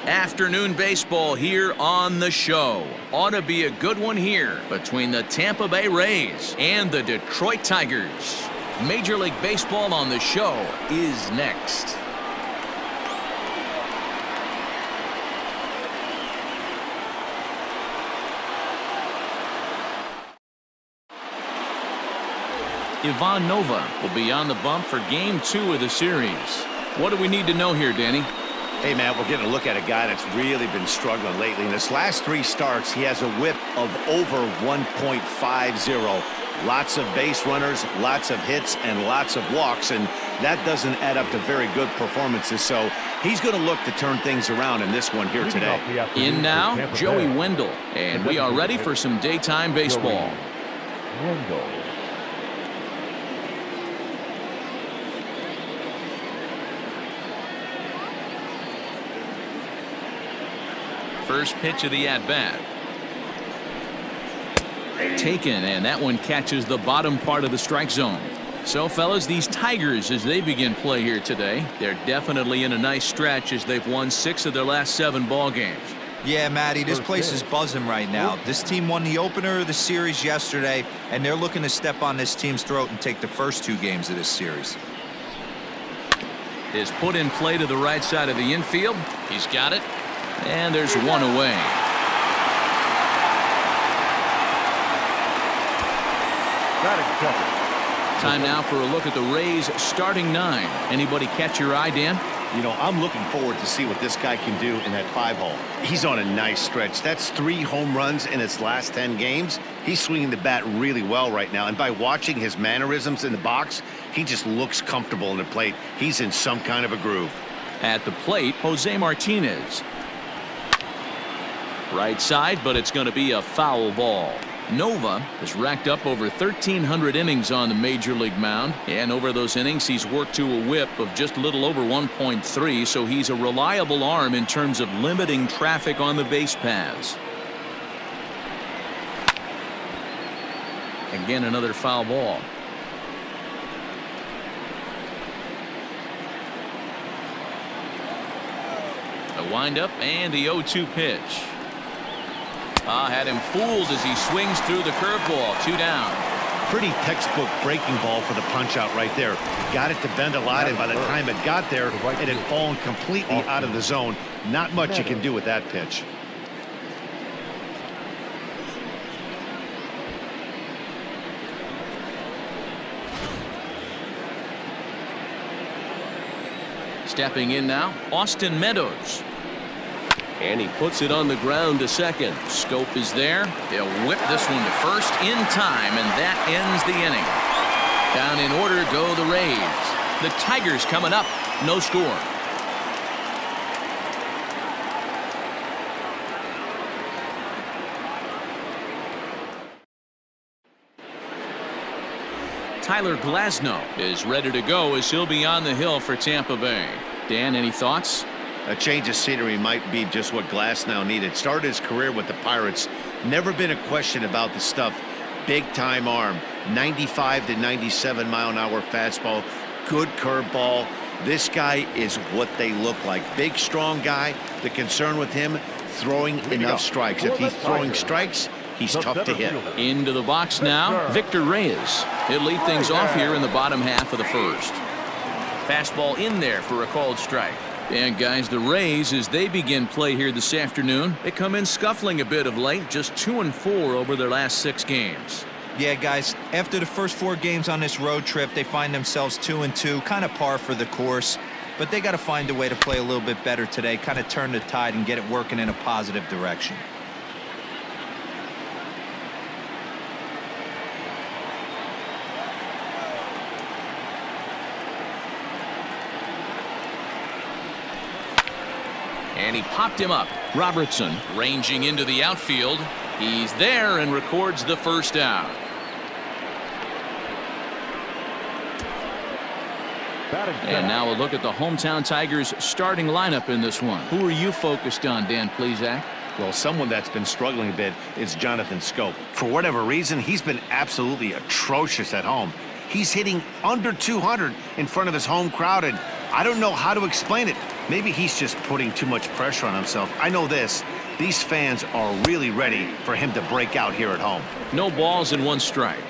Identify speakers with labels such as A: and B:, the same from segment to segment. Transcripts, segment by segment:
A: Afternoon baseball here on the show. Ought to be a good one here between the Tampa Bay Rays and the Detroit Tigers. Major League Baseball on the show is next. Ivan Nova will be on the bump for Game 2 of the series. What do we need to know here, Danny?
B: Hey, man, we're getting a look at a guy that's really been struggling lately. In his last 3 starts, he has a whip of over 1.50. Lots of base runners, lots of hits, and lots of walks, and that doesn't add up to very good performances. So he's going to look to turn things around in this one here today.
A: In now, Joey Wendle, and we are ready for some daytime baseball.
C: Wendle.
A: First pitch of the at-bat. Taken, and that one catches the bottom part of the strike zone. So, fellas, these Tigers, as they begin play here today, they're definitely in a nice stretch as they've won 6 of their last 7 ball games.
D: Yeah, Matty, this place is buzzing right now. This team won the opener of the series yesterday, and they're looking to step on this team's throat and take the first 2 games of this series.
A: Is put in play to the right side of the infield. He's got it. And there's one away. Time now for a look at the Rays starting 9. Anybody catch your eye, Dan?
B: You know, I'm looking forward to see what this guy can do in that 5-hole. He's on a nice stretch. That's 3 home runs in his last 10 games. He's swinging the bat really well right now. And by watching his mannerisms in the box, he just looks comfortable in the plate. He's in some kind of a groove.
A: At the plate, Jose Martinez. Right side, but it's going to be a foul ball. Nova has racked up over 1,300 innings on the major league mound, and over those innings he's worked to a whip of just a little over 1.3, so he's a reliable arm in terms of limiting traffic on the base paths. Again, another foul ball. The windup and the 0-2 pitch. Had him fooled as he swings through the curveball. 2 down.
B: Pretty textbook breaking ball for the punch out right there. Got it to bend a lot, and by the time it got there, it had fallen completely out of the zone. Not much you can do with that pitch.
A: Stepping in now, Austin Meadows. And he puts it on the ground to second. Schoop is there. They'll whip this one to first in time, and that ends the inning. Down in order go the Rays. The Tigers coming up. No score. Tyler Glasnow is ready to go as he'll be on the hill for Tampa Bay. Dan, any thoughts?
B: A change of scenery might be just what Glasnow needed. Started his career with the Pirates. Never been a question about the stuff. Big time arm. 95 to 97 mile an hour fastball. Good curveball. This guy is what they look like. Big, strong guy. The concern with him, throwing enough strikes. If he's throwing strikes, he's tough to hit.
A: Into the box now, Victor Reyes. He'll lead things off here in the bottom half of the first. Fastball in there for a called strike. And guys, the Rays, as they begin play here this afternoon, they come in scuffling a bit of late, just 2-4 over their last 6 games.
D: Yeah, guys, after the first 4 games on this road trip, they find themselves 2-2, kind of par for the course. But they got to find a way to play a little bit better today, kind of turn the tide and get it working in a positive direction.
A: And he popped him up. Robertson ranging into the outfield. He's there and records the first out. And now a look at the hometown Tigers starting lineup in this one. Who are you focused on, Dan Plesac?
B: Well, someone that's been struggling a bit is Jonathan Schoop. For whatever reason, he's been absolutely atrocious at home. He's hitting under 200 in front of his home crowd, and I don't know how to explain it. Maybe he's just putting too much pressure on himself. I know this. These fans are really ready for him to break out here at home.
A: No balls and 1 strike.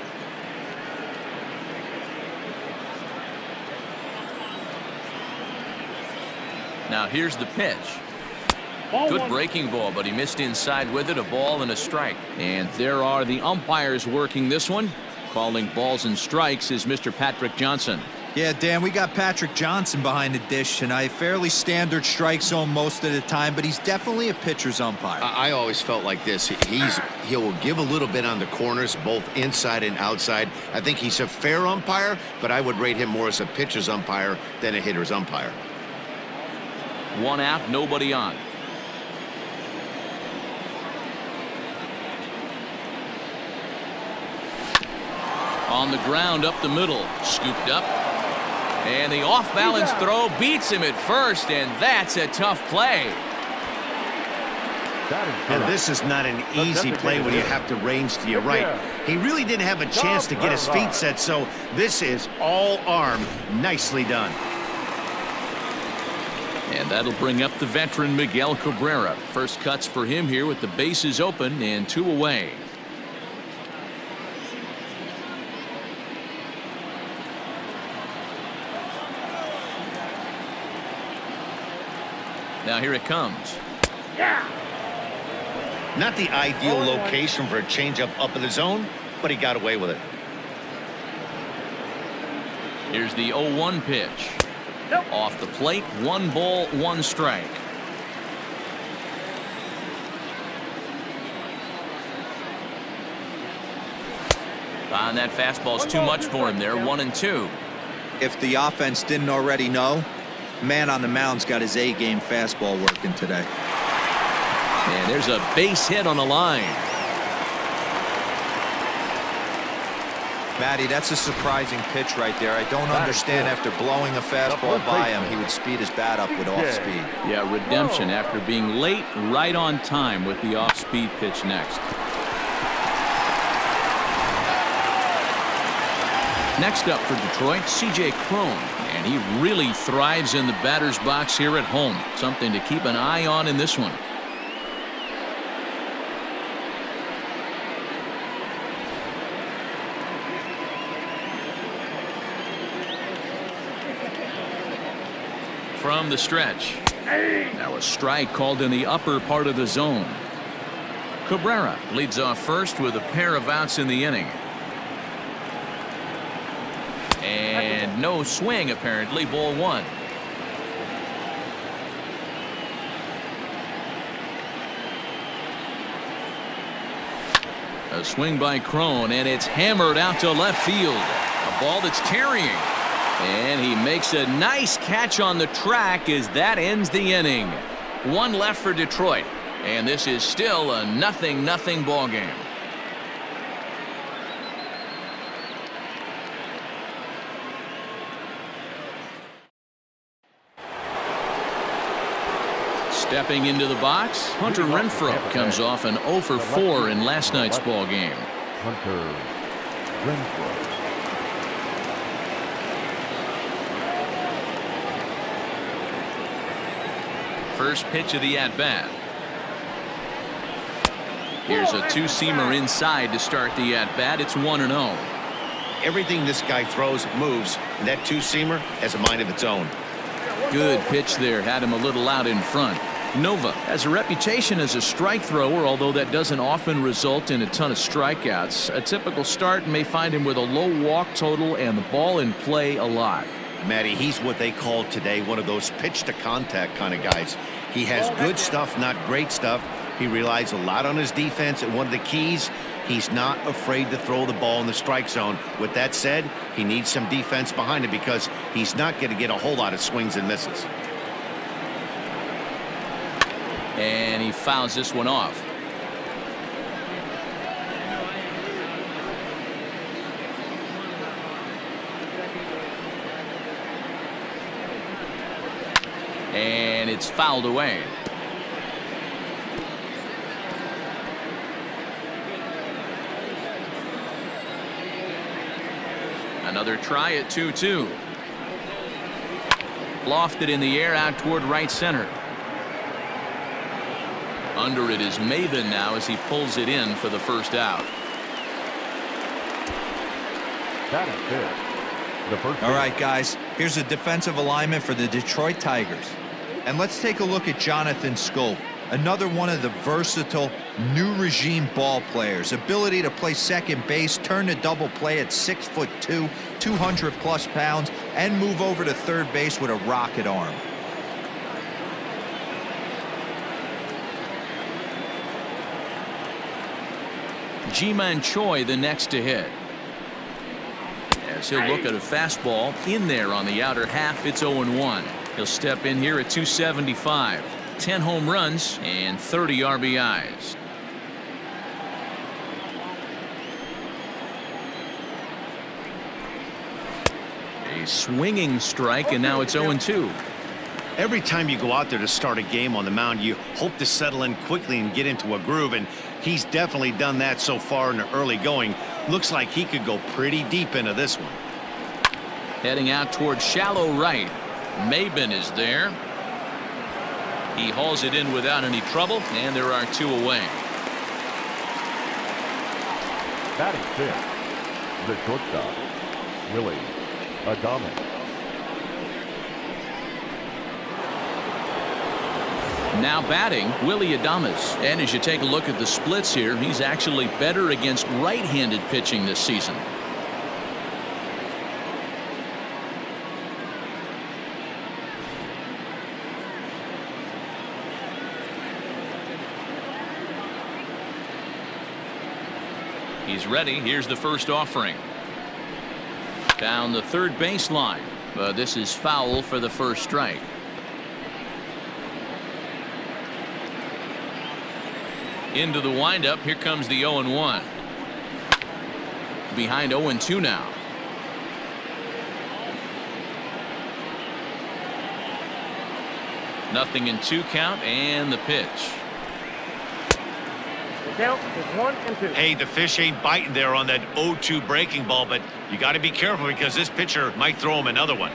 A: Now here's the pitch. Good breaking ball, but he missed inside with it. A ball and a strike. And there are the umpires working this one. Calling balls and strikes is Mr. Patrick Johnson.
D: Yeah, Dan, we got Patrick Johnson behind the dish tonight. Fairly standard strike zone most of the time, but he's definitely a pitcher's umpire.
B: I always felt like this. He'll give a little bit on the corners, both inside and outside. I think he's a fair umpire, but I would rate him more as a pitcher's umpire than a hitter's umpire.
A: 1 out, nobody on. On the ground up the middle, scooped up. And the off-balance throw beats him at first, and that's a tough play.
B: And this is not an easy play when you have to range to your right. He really didn't have a chance to get his feet set, so this is all arm. Nicely done.
A: And that'll bring up the veteran Miguel Cabrera. First cuts for him here with the bases open and 2 away. Now here it comes.
B: Not the ideal location for a changeup up in the zone, but he got away with it.
A: Here's the 0-1 pitch. Off the plate, 1 ball, 1 strike. And that fastball's too much for him there. 1-2.
D: If the offense didn't already know, man on the mound's got his A-game fastball working today.
A: And there's a base hit on the line.
D: Matty, that's a surprising pitch right there. I don't understand after blowing a fastball by him, he would speed his bat up with off speed.
A: Yeah, redemption after being late, right on time with the off-speed pitch next. Next up for Detroit, C.J. Cron. And he really thrives in the batter's box here at home. Something to keep an eye on in this one. From the stretch. Now a strike called in the upper part of the zone. Cabrera leads off first with a pair of outs in the inning. And no swing, apparently. Ball 1. A swing by Cron, and it's hammered out to left field. A ball that's carrying. And he makes a nice catch on the track as that ends the inning. 1 left for Detroit. And this is still a 0-0 ball game. Stepping into the box, Hunter Renfroe comes off an 0 for 4 in last night's ball game.
C: Hunter Renfroe.
A: First pitch of the at-bat. Here's a 2-seamer inside to start the at-bat. It's 1-0.
B: Everything this guy throws moves, and that 2-seamer has a mind of its own.
A: Good pitch there. Had him a little out in front. Nova has a reputation as a strike thrower, although that doesn't often result in a ton of strikeouts. A typical start may find him with a low walk total and the ball in play a lot.
B: Matty, he's what they call today one of those pitch to contact kind of guys. He has good stuff, not great stuff. He relies a lot on his defense, and one of the keys, he's not afraid to throw the ball in the strike zone. With that said, he needs some defense behind him because he's not going to get a whole lot of swings and misses.
A: And he fouls this one off. And it's fouled away. Another try at 2-2. Lofted in the air out toward right center. Under it is Maybin now as he pulls it in for the first out.
C: That is it. The first.
D: All right, guys, here's a defensive alignment for the Detroit Tigers. And let's take a look at Jonathan Schoop, another one of the versatile new regime ball players. Ability to play second base, turn to double play at 6'2", 200+ pounds, and move over to third base with a rocket arm.
A: Jeimer Choi the next to hit. As he'll look at a fastball in there on the outer half. It's 0-1. He'll step in here at 275. 10 home runs and 30 RBIs. A swinging strike, and now it's 0-2.
B: Every time you go out there to start a game on the mound, you hope to settle in quickly and get into a groove, and he's definitely done that so far in the early going. Looks like he could go pretty deep into this one.
A: Heading out towards shallow right. Maybin is there. He hauls it in without any trouble, and there are 2 away.
C: Batting fifth, the shortstop, Willy Adames.
A: Now batting, Willy Adames. And as you take a look at the splits here, he's actually better against right-handed pitching this season. He's ready. Here's the first offering. Down the third baseline. But this is foul for the first strike. Into the windup. Here comes the 0-1. Behind 0-2 now. Nothing in 2 count, and the pitch.
E: Count is 1-2.
B: Hey, the fish ain't biting there on that 0-2 breaking ball, but you got to be careful because this pitcher might throw him another one.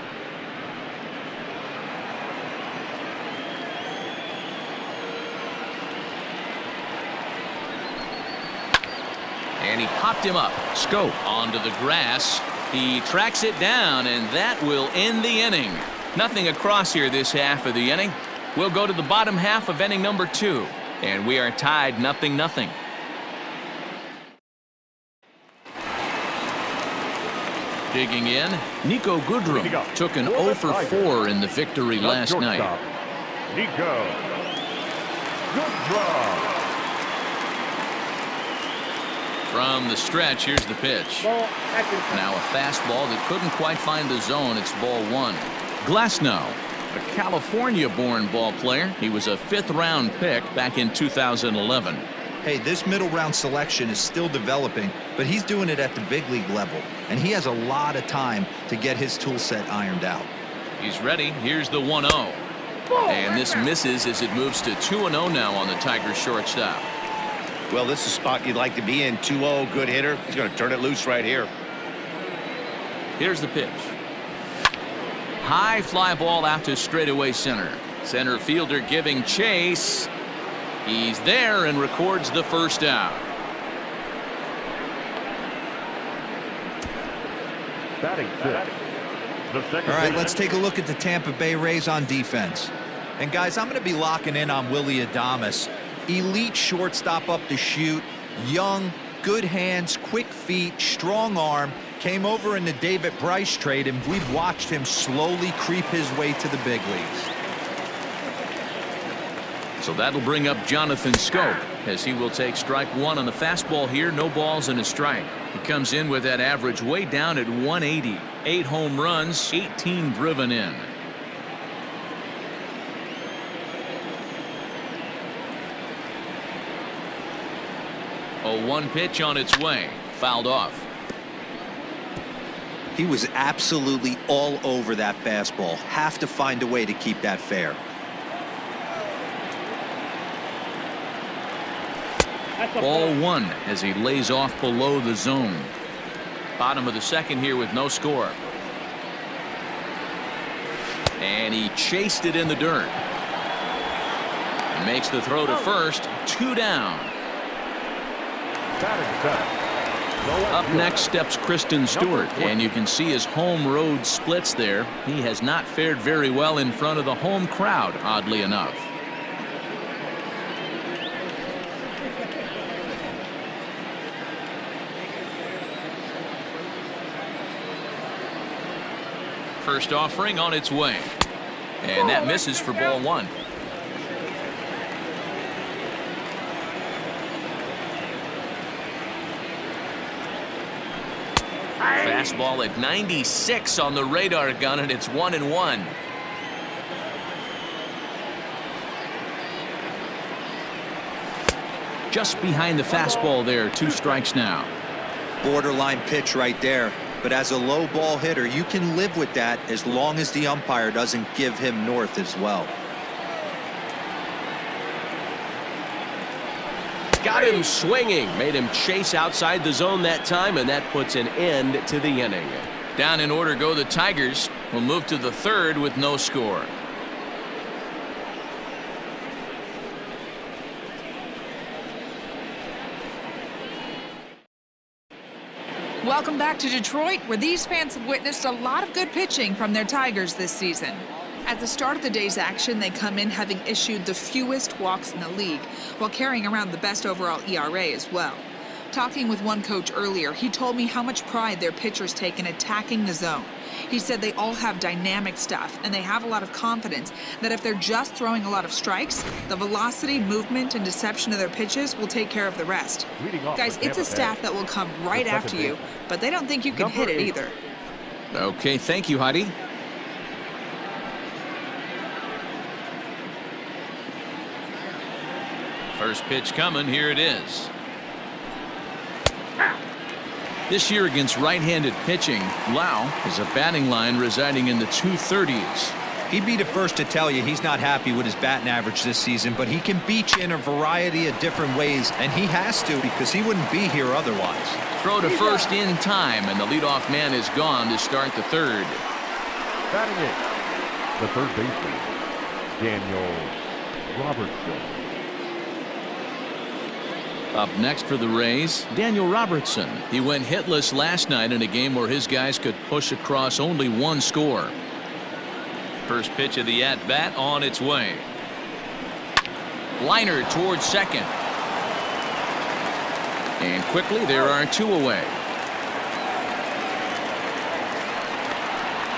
A: And he popped him up. Schoop onto the grass. He tracks it down, and that will end the inning. Nothing across here this half of the inning. We'll go to the bottom half of inning number 2. And we are tied 0-0. Digging in, Niko Goodrum took an 0 for 4 in the victory last night.
C: Niko Goodrum.
A: From the stretch, here's the pitch. Now a fastball that couldn't quite find the zone. It's ball 1. Glasnow, a California-born ball player. He was a 5th-round pick back in 2011.
D: Hey, this middle round selection is still developing, but he's doing it at the big league level, and he has a lot of time to get his tool set ironed out.
A: He's ready. Here's the 1-0. And this misses as it moves to 2-0 now on the Tigers shortstop.
B: Well, this is a spot you'd like to be in. 2-0, good hitter. He's going to turn it loose right here.
A: Here's the pitch. High fly ball out to straightaway center. Center fielder giving chase. He's there and records the first out.
C: Batting fifth, the second.
D: All right, let's take a look at the Tampa Bay Rays on defense. And guys, I'm going to be locking in on Willy Adames. Elite shortstop up to shoot, young, good hands, quick feet, strong arm. Came over in the David Bryce trade, and we've watched him slowly creep his way to the big leagues.
A: So that'll bring up Jonathan Schoop as he will take strike 1 on the fastball here. No balls and a strike. He comes in with that average way down at 180. 8 home runs, 18 driven in. A 1 pitch on its way. Fouled off.
D: He was absolutely all over that fastball. Have to find a way to keep that fair.
A: Ball 1 as he lays off below the zone. Bottom of the second here with no score. And he chased it in the dirt. He makes the throw to first. 2 down. Up next steps Christin Stewart, and you can see his home road splits there. He has not fared very well in front of the home crowd, oddly enough. First offering on its way, and that misses for ball 1. Fastball at 96 on the radar gun, and it's 1-1. Just behind the fastball there. 2 strikes now.
D: Borderline pitch right there. But as a low ball hitter, you can live with that as long as the umpire doesn't give him north as well.
A: Got him swinging. Made him chase outside the zone that time, and that puts an end to the inning. Down in order go the Tigers. Will move to the 3rd with no score.
F: Welcome back to Detroit, where these fans have witnessed a lot of good pitching from their Tigers this season. At the start of the day's action, they come in having issued the fewest walks in the league, while carrying around the best overall ERA as well. Talking with one coach earlier, he told me how much pride their pitchers take in attacking the zone. He said they all have dynamic stuff, and they have a lot of confidence that if they're just throwing a lot of strikes, the velocity, movement, and deception of their pitches will take care of the rest. Guys, it's a staff that will come right after you, but they don't think you can hit it either.
A: Okay, thank you, Heidi. First pitch coming. Here it is. This year against right-handed pitching, Lowe has a batting line residing in the 230s.
D: He'd be the first to tell you he's not happy with his batting average this season, but he can beat you in a variety of different ways, and he has to because he wouldn't be here otherwise.
A: Throw to first in time, and the leadoff man is gone to start the 3rd.
C: Batting it, the third baseman, Daniel Robertson.
A: Up next for the Rays, Daniel Robertson. He went hitless last night in a game where his guys could push across only 1 score. First pitch of the at-bat on its way. Liner towards second. And quickly there are 2 away.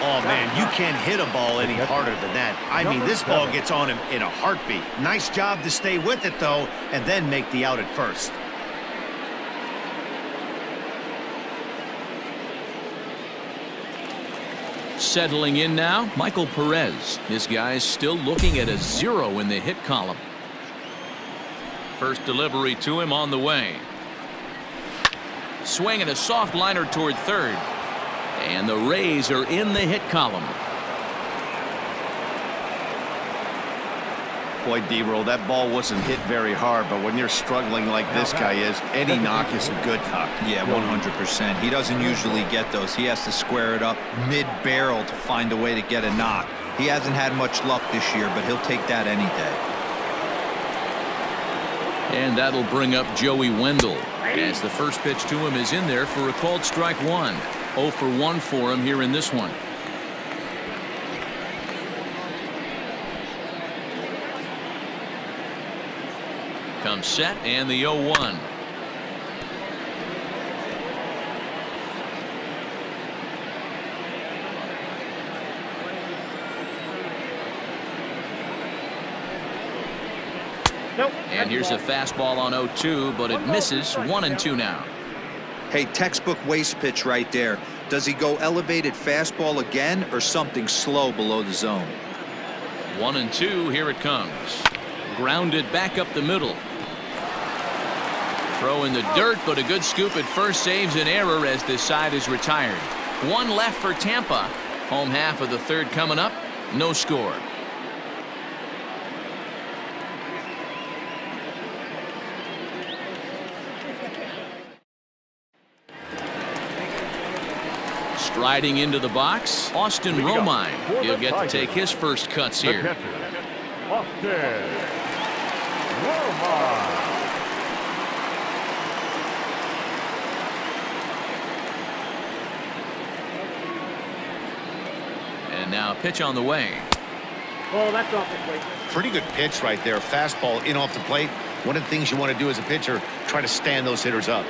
B: Oh, man, you can't hit a ball any harder than that. I mean, this ball gets on him in a heartbeat. Nice job to stay with it, though, and then make the out at first.
A: Settling in now, Michael Perez. His guys still looking at a 0 in the hit column. First delivery to him on the way. Swinging a soft liner toward 3rd. And the Rays are in the hit column.
B: Boy, D-roll, that ball wasn't hit very hard, but when you're struggling like this guy is, any knock is a good knock.
D: Yeah, 100%. He doesn't usually get those. He has to square it up mid-barrel to find a way to get a knock. He hasn't had much luck this year, but he'll take that any day.
A: And that'll bring up Joey Wendle, as the first pitch to him is in there for a called strike 1. 0 for 1 for him here in this one. Comes set, and the 0-1.
E: Nope.
A: And here's a fastball on 0-2, but it misses. 1-2 now.
D: Hey, textbook waste pitch right there. Does he go elevated fastball again or something slow below the zone?
A: 1-2. Here it comes. Grounded back up the middle. Throw in the dirt, but a good Schoop at first saves an error as this side is retired. 1 left for Tampa. Home half of the 3rd coming up. No score. Striding into the box, Austin Romine. He'll get to take his first cuts here.
C: Austin Romine.
A: And now pitch on the way.
E: Oh, that's off the plate.
B: Pretty good pitch right there. Fastball in off the plate. One of the things you want to do as a pitcher, try to stand those hitters up.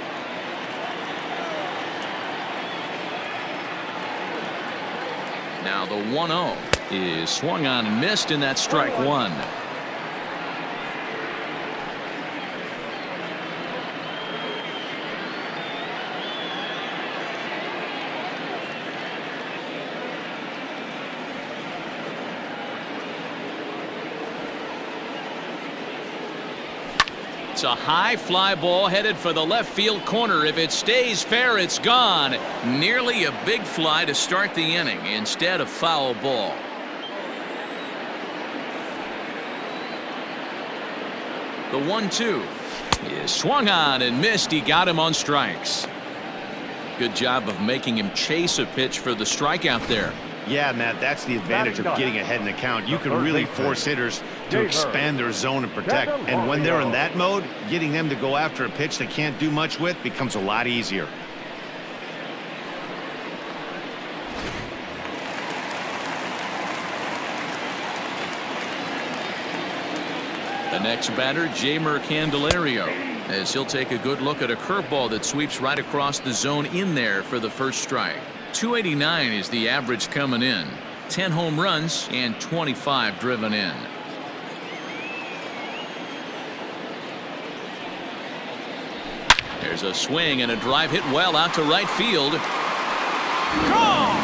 A: Now the 1-0 is swung on and missed, and that's strike one. It's a high fly ball headed for the left field corner. If it stays fair, it's gone. Nearly a big fly to start the inning. Instead, a foul ball. The 1-2 is swung on and missed. He got him on strikes. Good job of making him chase a pitch for the strikeout there.
B: Yeah, Matt, that's the advantage of getting ahead in the count. You can really force hitters to expand their zone and protect. And when they're in that mode, getting them to go after a pitch they can't do much with becomes a lot easier.
A: The next batter, Jeimer Candelario, as he'll take a good look at a curveball that sweeps right across the zone in there for the first strike. 289 is the average coming in. 10 home runs and 25 driven in. There's a swing and a drive hit well out to right field. Cron!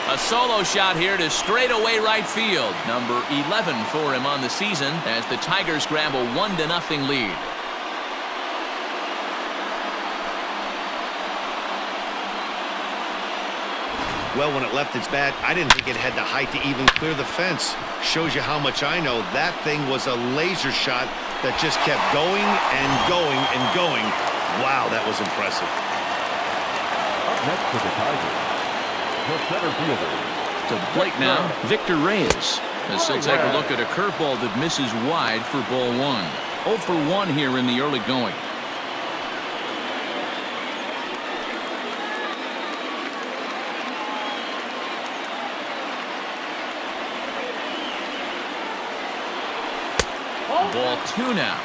A: A solo shot here to straightaway right field. Number 11 for him on the season as the Tigers grab a 1-0 lead.
B: Well, when it left its bat, I didn't think it had the height to even clear the fence. Shows you how much I know. That thing was a laser shot that just kept going and going and going. Wow, that was impressive.
C: Up next for the Tigers, the center fielder.
A: To the plate now, Victor Reyes. As he'll take a look at a curveball that misses wide for ball one. 0 for 1 here in the early going. Ball 2 now.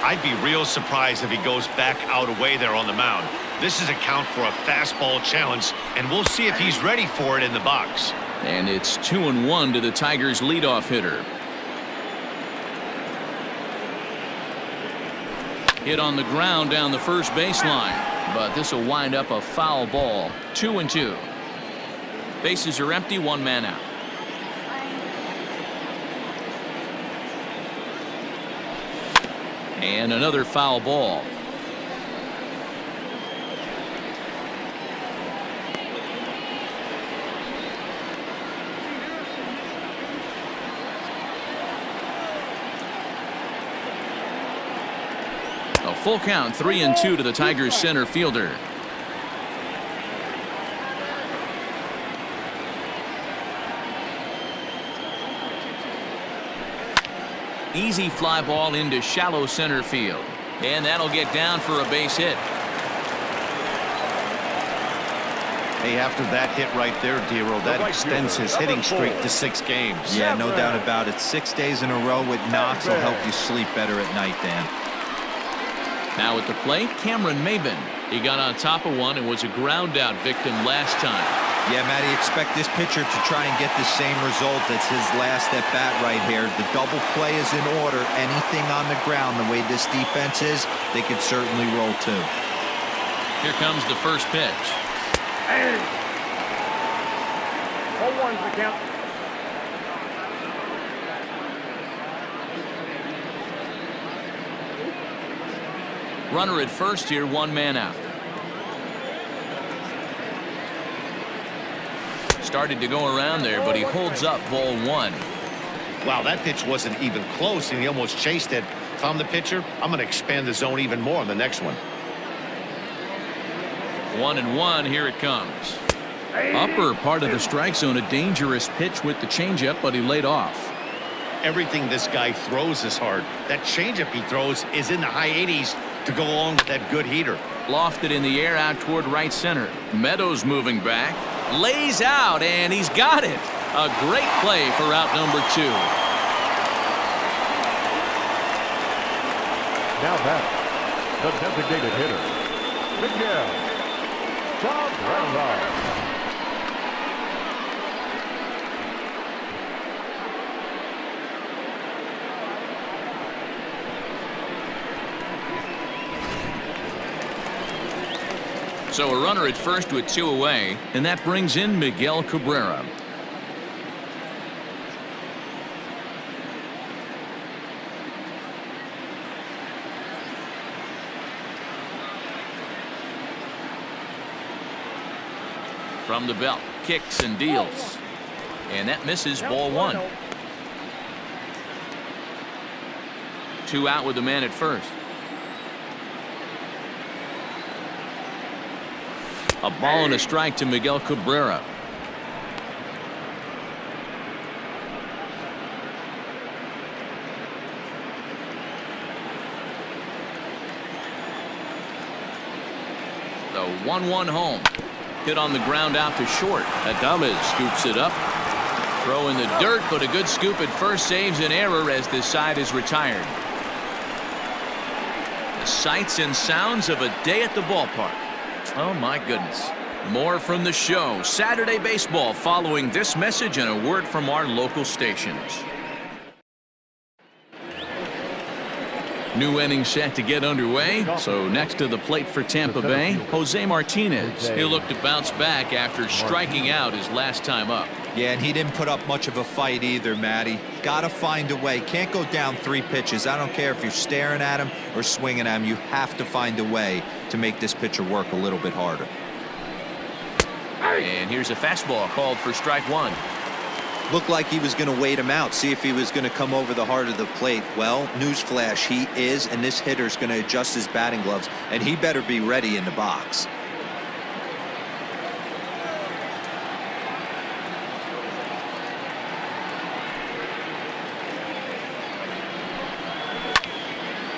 B: I'd be real surprised if he goes back out away there on the mound. This is a count for a fastball challenge, and we'll see if he's ready for it in the box.
A: And it's 2-1 to the Tigers' leadoff hitter. Hit on the ground down the first baseline, but this will wind up a foul ball. 2-2. Bases are empty, 1 man out. And another foul ball. A full count, 3-2 to the Tigers center fielder. Easy fly ball into shallow center field. And that'll get down for a base hit.
B: Hey, after that hit right there, Dero, that extends his hitting streak to 6 games.
D: Yeah, no doubt about it. 6 days in a row with knocks will help you sleep better at night, Dan.
A: Now at the plate, Maybin. He got on top of one and was a ground out victim last time.
D: Yeah, Matty, expect this pitcher to try and get the same result as his last at bat right here. The double play is in order. Anything on the ground, the way this defense is, they could certainly roll too.
A: Here comes the first pitch.
E: 0-1's the count.
A: Runner at first here, 1 man out. Started to go around there, but he holds up ball 1.
B: Wow, that pitch wasn't even close, and he almost chased it. If I'm the pitcher, I'm going to expand the zone even more on the next one.
A: 1-1. Here it comes. Upper part of the strike zone, a dangerous pitch with the changeup, but he laid off.
B: Everything this guy throws is hard. That changeup he throws is in the high 80s to go along with that good heater.
A: Lofted in the air out toward right center. Meadows moving back, lays out, and he's got it. A great play for out number 2.
C: Now batting, the designated hitter, Miguel Cabrera.
A: So a runner at first with 2 away, and that brings in Miguel Cabrera. From the belt, kicks and deals, and that misses. Ball 1. 2 out with the man at first. A ball and a strike to Miguel Cabrera. The 1-1 home. Hit on the ground out to short. Adames scoops it up. Throw in the dirt, but a good scoop at first saves an error as this side is retired. The sights and sounds of a day at the ballpark. Oh my goodness. More from the show. Saturday baseball following this message and a word from our local stations. New inning set to get underway. So next to the plate for Tampa Bay, Jose Martinez. He looked to bounce back after striking out his last time up.
D: Yeah, and he didn't put up much of a fight either, Matty. Got to find a way. Can't go down 3 pitches. I don't care if you're staring at him or swinging at him. You have to find a way to make this pitcher work a little bit harder.
A: And here's a fastball called for strike 1.
D: Looked like he was going to wait him out, see if he was going to come over the heart of the plate. Well, newsflash, he is, and this hitter's going to adjust his batting gloves, and he better be ready in the box.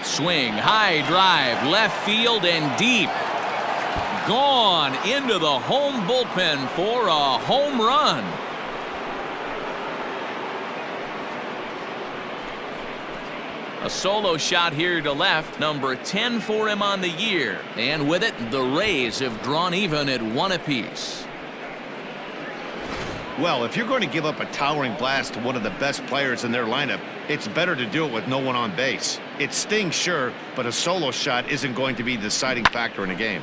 A: Swing, high drive, left field and deep. Gone into the home bullpen for a home run. A solo shot here to left, number 10 for him on the year. And with it, the Reyes have drawn even at 1 apiece.
B: Well, if you're going to give up a towering blast to one of the best players in their lineup, it's better to do it with no one on base. It stings, sure, but a solo shot isn't going to be the deciding factor in a game.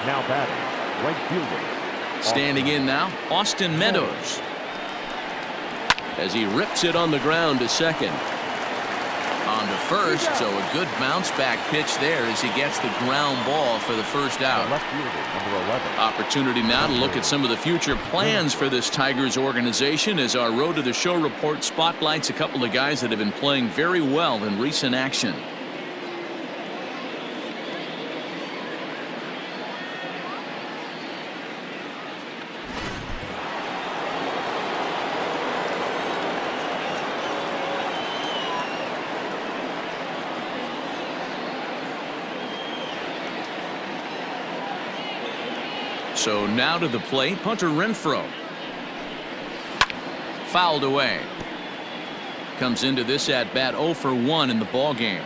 C: Now batting, right fielder.
A: Standing in now, Austin Meadows. As he rips it on the ground to second. On to first, so a good bounce back pitch there as he gets the ground ball for the first out.
C: Left fielder, number 11.
A: Opportunity now to look at some of the future plans for this Tigers organization as our Road to the Show report spotlights a couple of guys that have been playing very well in recent action. So now to the plate, punter Renfroe. Fouled away. Comes into this at bat 0 for 1 in the ball game.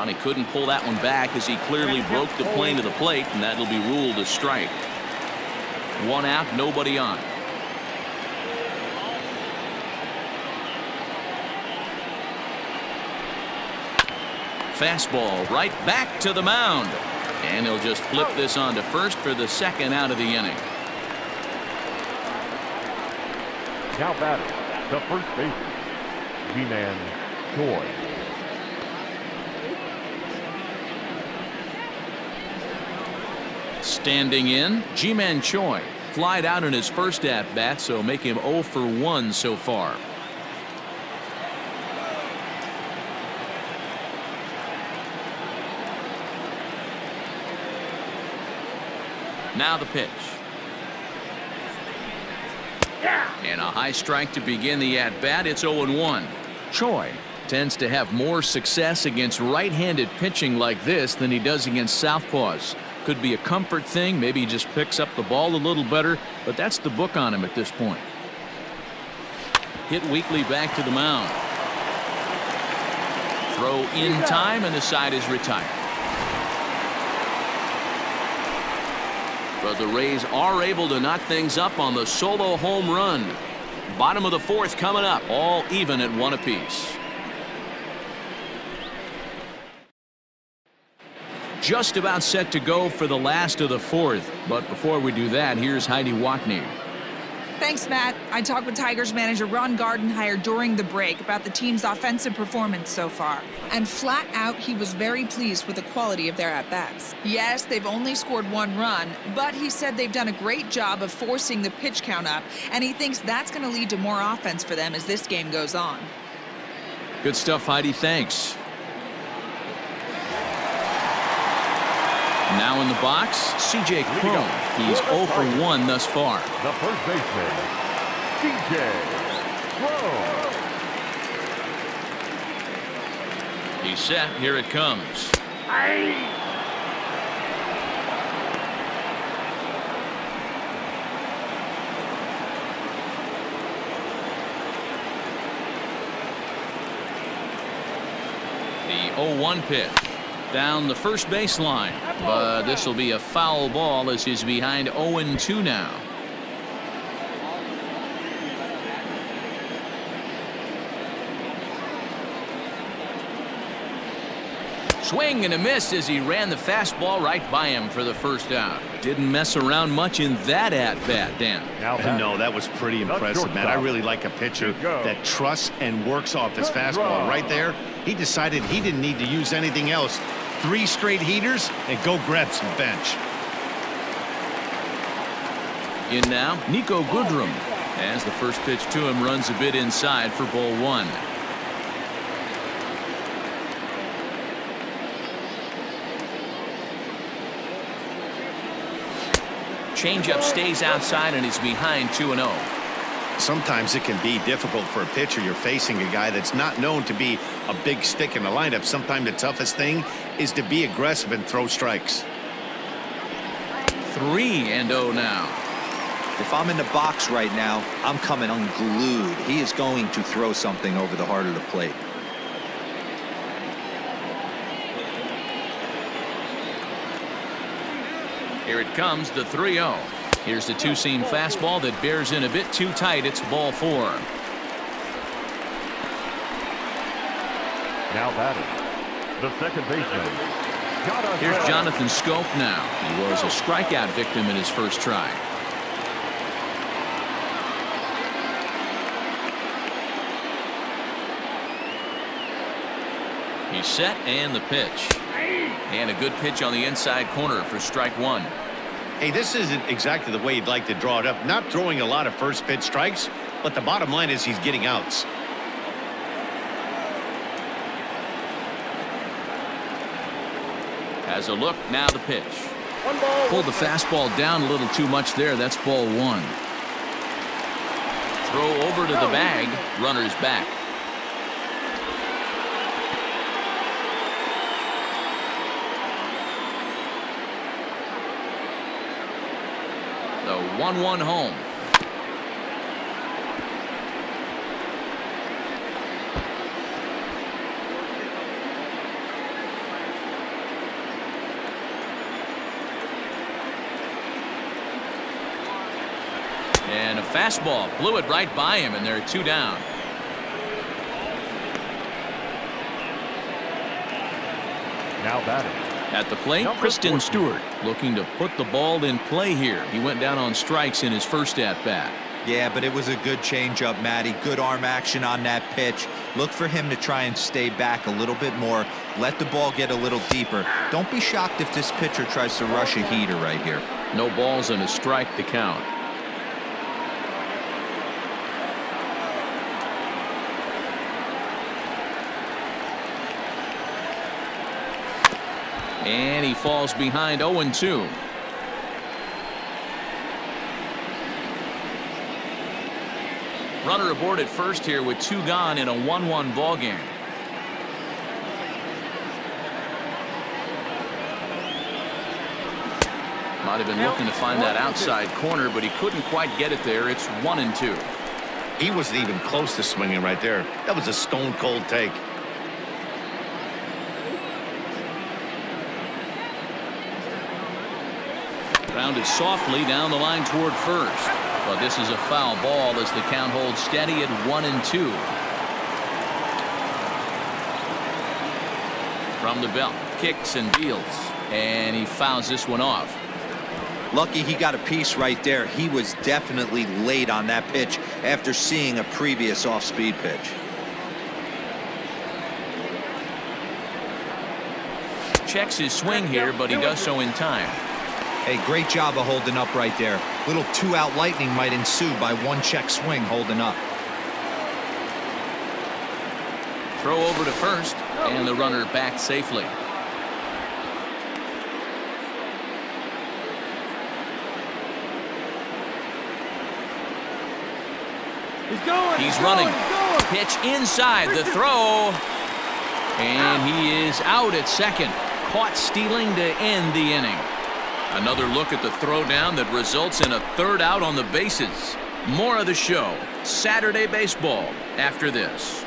A: He couldn't pull that one back as he clearly broke the plane of the plate, and that'll be ruled a strike. 1 out, nobody on. Fastball right back to the mound. And he'll just flip this on to first for the second out of the inning.
C: Now batting, the first baseman, G-Man Choi.
A: Standing in, Ji-Man Choi. Flied out in his first at-bat, so make him 0 for 1 so far. Now the pitch. And a high strike to begin the at-bat. It's 0-1. Choi tends to have more success against right-handed pitching like this than he does against southpaws. Could be a comfort thing. Maybe he just picks up the ball a little better, but that's the book on him at this point. Hit weakly back to the mound. Throw in time, and the side is retired. But the Rays are able to knock things up on the solo home run. Bottom of the fourth coming up, all even at 1 apiece. Just about set to go for the last of the fourth. But before we do that, here's Heidi Watney.
F: Thanks, Matt. I talked with Tigers manager Ron Gardenhire during the break about the team's offensive performance so far. And flat out, he was very pleased with the quality of their at-bats. Yes, they've only scored 1 run, but he said they've done a great job of forcing the pitch count up, and he thinks that's going to lead to more offense for them as this game goes on.
A: Good stuff, Heidi. Thanks. Now in the box, C.J. Cron. He's 0 for 1 thus far.
C: The first baseman, C.J. Cron.
A: He's set. Here it comes. The 0-1 pitch. Down the first baseline, but this will be a foul ball as he's behind 0-2 now. Swing and a miss as he ran the fastball right by him for the first out. Didn't mess around much in that at-bat, Dan.
B: No, that was pretty impressive, man. I really like a pitcher that trusts and works off his fastball. Right there, he decided he didn't need to use anything else. 3 straight heaters and go grab some bench.
A: In now, Niko Goodrum, as the first pitch to him runs a bit inside for ball 1. Changeup stays outside and is behind 2-0.
B: Sometimes it can be difficult for a pitcher. You're facing a guy that's not known to be a big stick in the lineup. Sometimes the toughest thing is to be aggressive and throw strikes.
A: 3-0 now.
D: If I'm in the box right now, I'm coming unglued. He is going to throw something over the heart of the plate.
A: Here it comes, the 3-0. Here's the two-seam fastball that bears in a bit too tight. It's ball 4.
C: Now batting, the second baseman,
A: Here's Jonathan Schoop now. He was a strikeout victim in his first try. He's set, and the pitch. And a good pitch on the inside corner for strike 1.
B: Hey, this isn't exactly the way you'd like to draw it up. Not throwing a lot of first pitch strikes, but the bottom line is he's getting outs.
A: Has a look, now the pitch. Pulled the fastball down a little too much there. That's ball 1. Throw over to the bag. Runner's back. The 1-1 home. And a fastball blew it right by him, and they're 2 down.
C: Now batting.
A: At the plate,
C: Number
A: Christin
C: 14.
A: Stewart looking to put the ball in play here. He went down on strikes in his first at-bat.
D: Yeah, but it was a good changeup, Matty. Good arm action on that pitch. Look for him to try and stay back a little bit more. Let the ball get a little deeper. Don't be shocked if this pitcher tries to rush a heater right here.
A: No balls and a strike to count. And he falls behind 0-2. Runner aboard at first here with 2 gone in a 1-1 ball game. Might have been looking to find that outside corner, but he couldn't quite get it there. It's 1-2.
B: He wasn't even close to swinging right there. That was a stone cold take.
A: Grounded softly down the line toward first. But this is a foul ball as the count holds steady at 1-2. From the belt, kicks and deals, and he fouls this one off.
D: Lucky he got a piece right there. He was definitely late on that pitch after seeing a previous off-speed pitch.
A: Checks his swing here, but he does so in time.
D: Hey, great job of holding up right there. Little 2-out lightning might ensue by 1 check swing holding up.
A: Throw over to first, and the runner back safely.
E: He's going.
A: He's running. Pitch inside the throw. And he is out at second. Caught stealing to end the inning. Another look at the throwdown that results in a 3rd out on the bases. More of the show. Saturday baseball after this.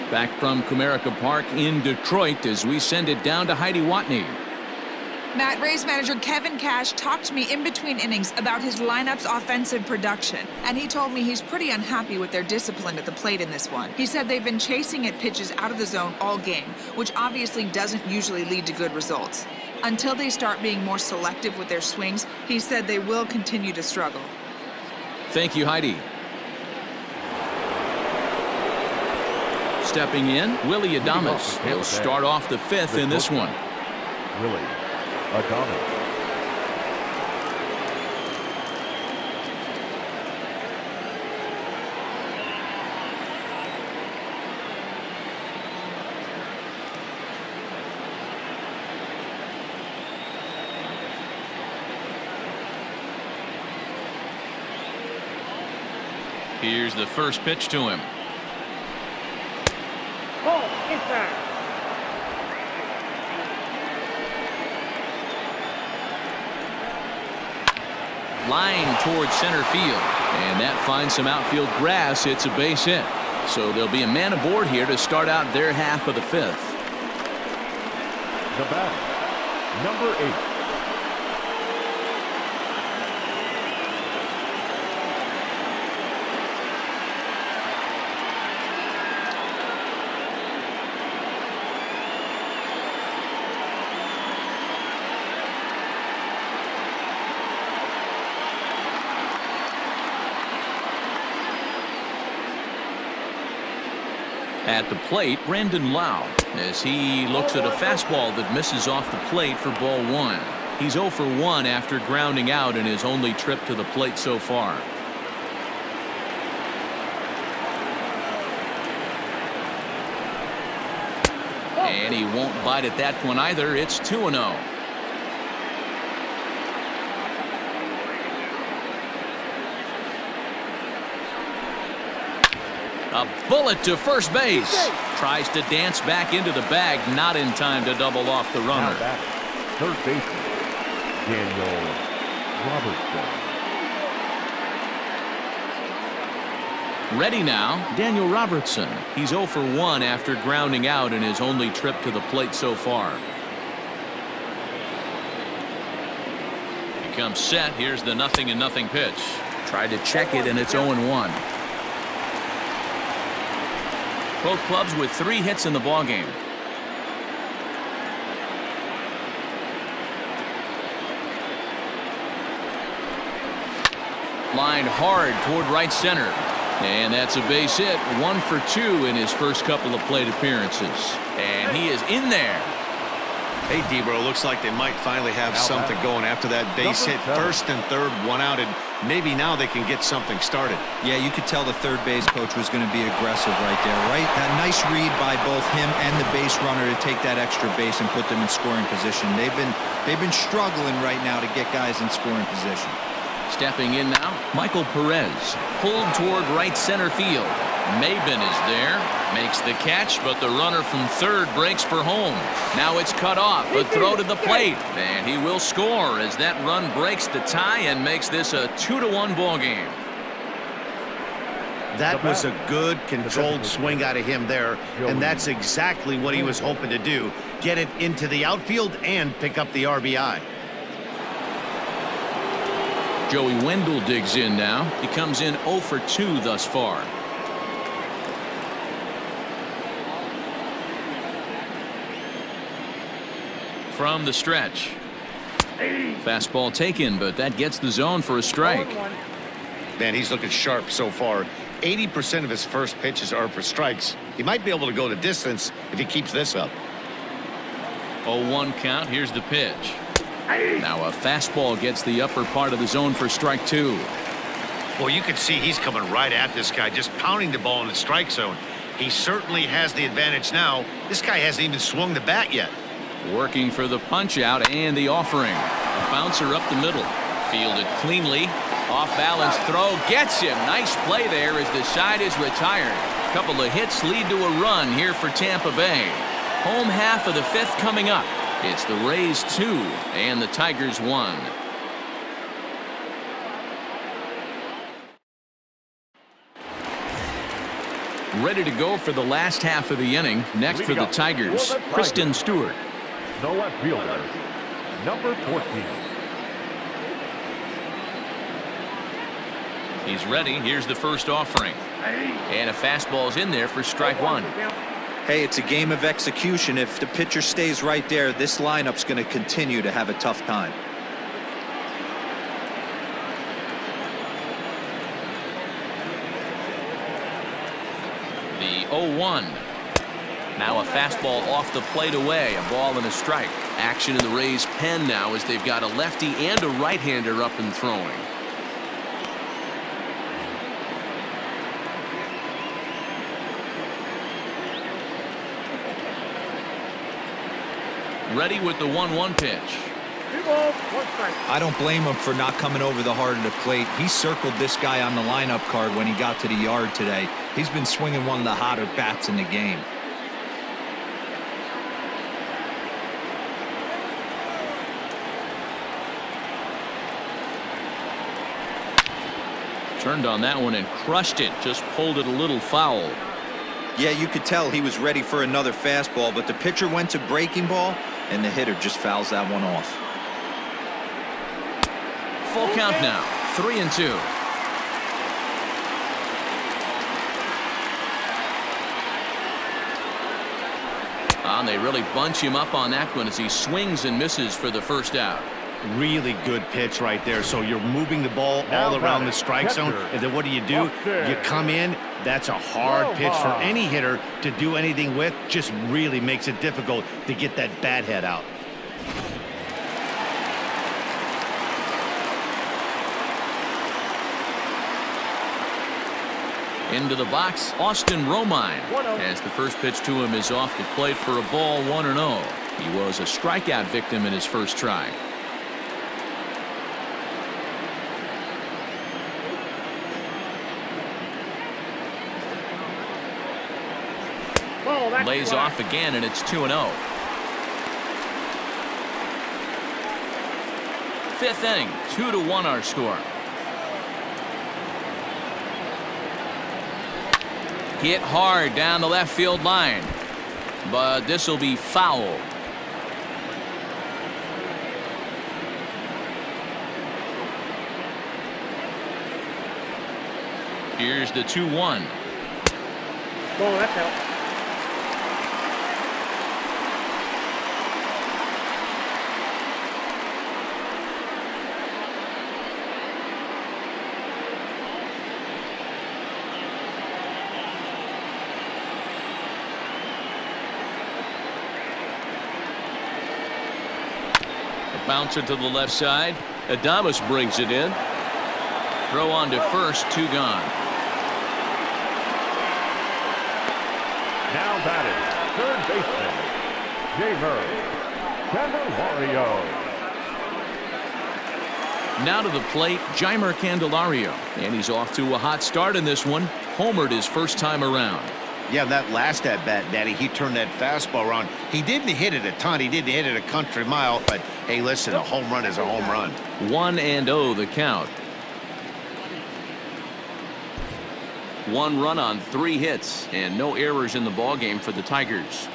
A: Back from Comerica Park in Detroit as we send it down to Heidi Watney.
F: Matt, Rays manager Kevin Cash talked to me in between innings about his lineup's offensive production, and he told me he's pretty unhappy with their discipline at the plate in this one. He said they've been chasing at pitches out of the zone all game, which obviously doesn't usually lead to good results. Until they start being more selective with their swings, he said they will continue to struggle.
A: Thank you, Heidi. Stepping in, Willy Adames. He'll start off the 5th in this one.
C: Willy Adames.
A: Here's the first pitch to him.
E: Ball inside.
A: Line towards center field, and that finds some outfield grass. It's a base hit, so there'll be a man aboard here to start out their half of the 5th.
C: The batter, number 8.
A: At the plate, Lowe, as he looks at a fastball that misses off the plate for ball 1. He's 0 for 1 after grounding out in his only trip to the plate so far. And he won't bite at that one either. It's 2-0. A bullet to first base. Tries to dance back into the bag, not in time to double off the runner.
C: Now batting, third baseman, Daniel Robertson.
A: Ready now, Daniel Robertson. He's 0 for 1 after grounding out in his only trip to the plate so far. He comes set. Here's the 0-0 pitch. Tried to check it, and it's 0-1. Both clubs with 3 hits in the ballgame. lined hard toward right center. And that's a base hit. 1 for 2 in his first couple of plate appearances. And he is in there.
B: Hey, Debro, looks like they might finally have something going after that base hit. First and third, 1 out, and maybe now they can get something started.
D: Yeah, you could tell the third base coach was going to be aggressive right there, right? That nice read by both him and the base runner to take that extra base and put them in scoring position. They've been struggling right now to get guys in scoring position.
A: Stepping in now, Michael Perez, pulled toward right center field. Maybin is there, makes the catch, but the runner from third breaks for home. Now it's cut off, a throw to the plate, and he will score as that run breaks the tie and makes this a 2-1 ball game.
B: That was a good, controlled swing out of him there, and that's exactly what he was hoping to do. Get it into the outfield and pick up the RBI.
A: Joey Wendle digs in now. He comes in 0 for 2 thus far. From the stretch. Fastball taken, but that gets the zone for a strike.
B: Man, he's looking sharp so far. 80% of his first pitches are for strikes. He might be able to go the distance if he keeps this up.
A: 0-1 count. Here's the pitch. Now a fastball gets the upper part of the zone for strike 2.
B: Well, you can see he's coming right at this guy, just pounding the ball in the strike zone. He certainly has the advantage now. This guy hasn't even swung the bat yet.
A: Working for the punch out and the offering. A bouncer up the middle. Fielded cleanly. Off balance throw gets him. Nice play there as the side is retired. A couple of hits lead to a run here for Tampa Bay. Home half of the 5th coming up. It's the Rays 2 and the Tigers 1. Ready to go for the last half of the inning. Next for the Tigers, Christin Stewart.
C: The left fielder, number 14.
A: He's ready. Here's the first offering. And a fastball's in there for strike 1.
D: Hey, it's a game of execution. If the pitcher stays right there, this lineup's going to continue to have a tough time.
A: The 0-1. Now a fastball off the plate away. A ball and a strike. Action in the Rays' pen now as they've got a lefty and a right-hander up and throwing. Ready with the 1-1 pitch.
E: 2 balls, 1 strike.
D: I don't blame him for not coming over the heart of the plate. He circled this guy on the lineup card when he got to the yard today. He's been swinging one of the hotter bats in the game.
A: Turned on that one and crushed it. Just pulled it a little foul.
D: Yeah, you could tell he was ready for another fastball, but the pitcher went to breaking ball, and the hitter just fouls that one off.
A: Full count now. 3-2. And they really bunch him up on that one as he swings and misses for the first out.
B: Really good pitch right there. So you're moving the ball all around the strike zone, and then what do? You come in. That's a hard pitch for any hitter to do anything with. Just really makes it difficult to get that bat head out.
A: Into the box, Austin Romine, as the first pitch to him is off the plate for a ball, 1-0. He was a strikeout victim in his first try. Lays off again, and it's 2-0. 5th inning, 2-1 our score. Hit hard down the left field line, but this will be foul. Here's the 2-1.
E: Oh, that's out.
A: Bouncer to the left side. Adames brings it in. Throw on to first, 2 gone.
C: Now batting, third baseman, Jeimer Candelario.
A: Now to the plate, Jeimer Candelario. And he's off to a hot start in this one. Homered his first time around.
B: Yeah, that last at bat, Daddy, he turned that fastball around. He didn't hit it a ton. He didn't hit it a country mile. But, hey, listen, a home run is a home run.
A: 1-0 the count. 1 run on 3 hits and no errors in the ballgame for the Tigers.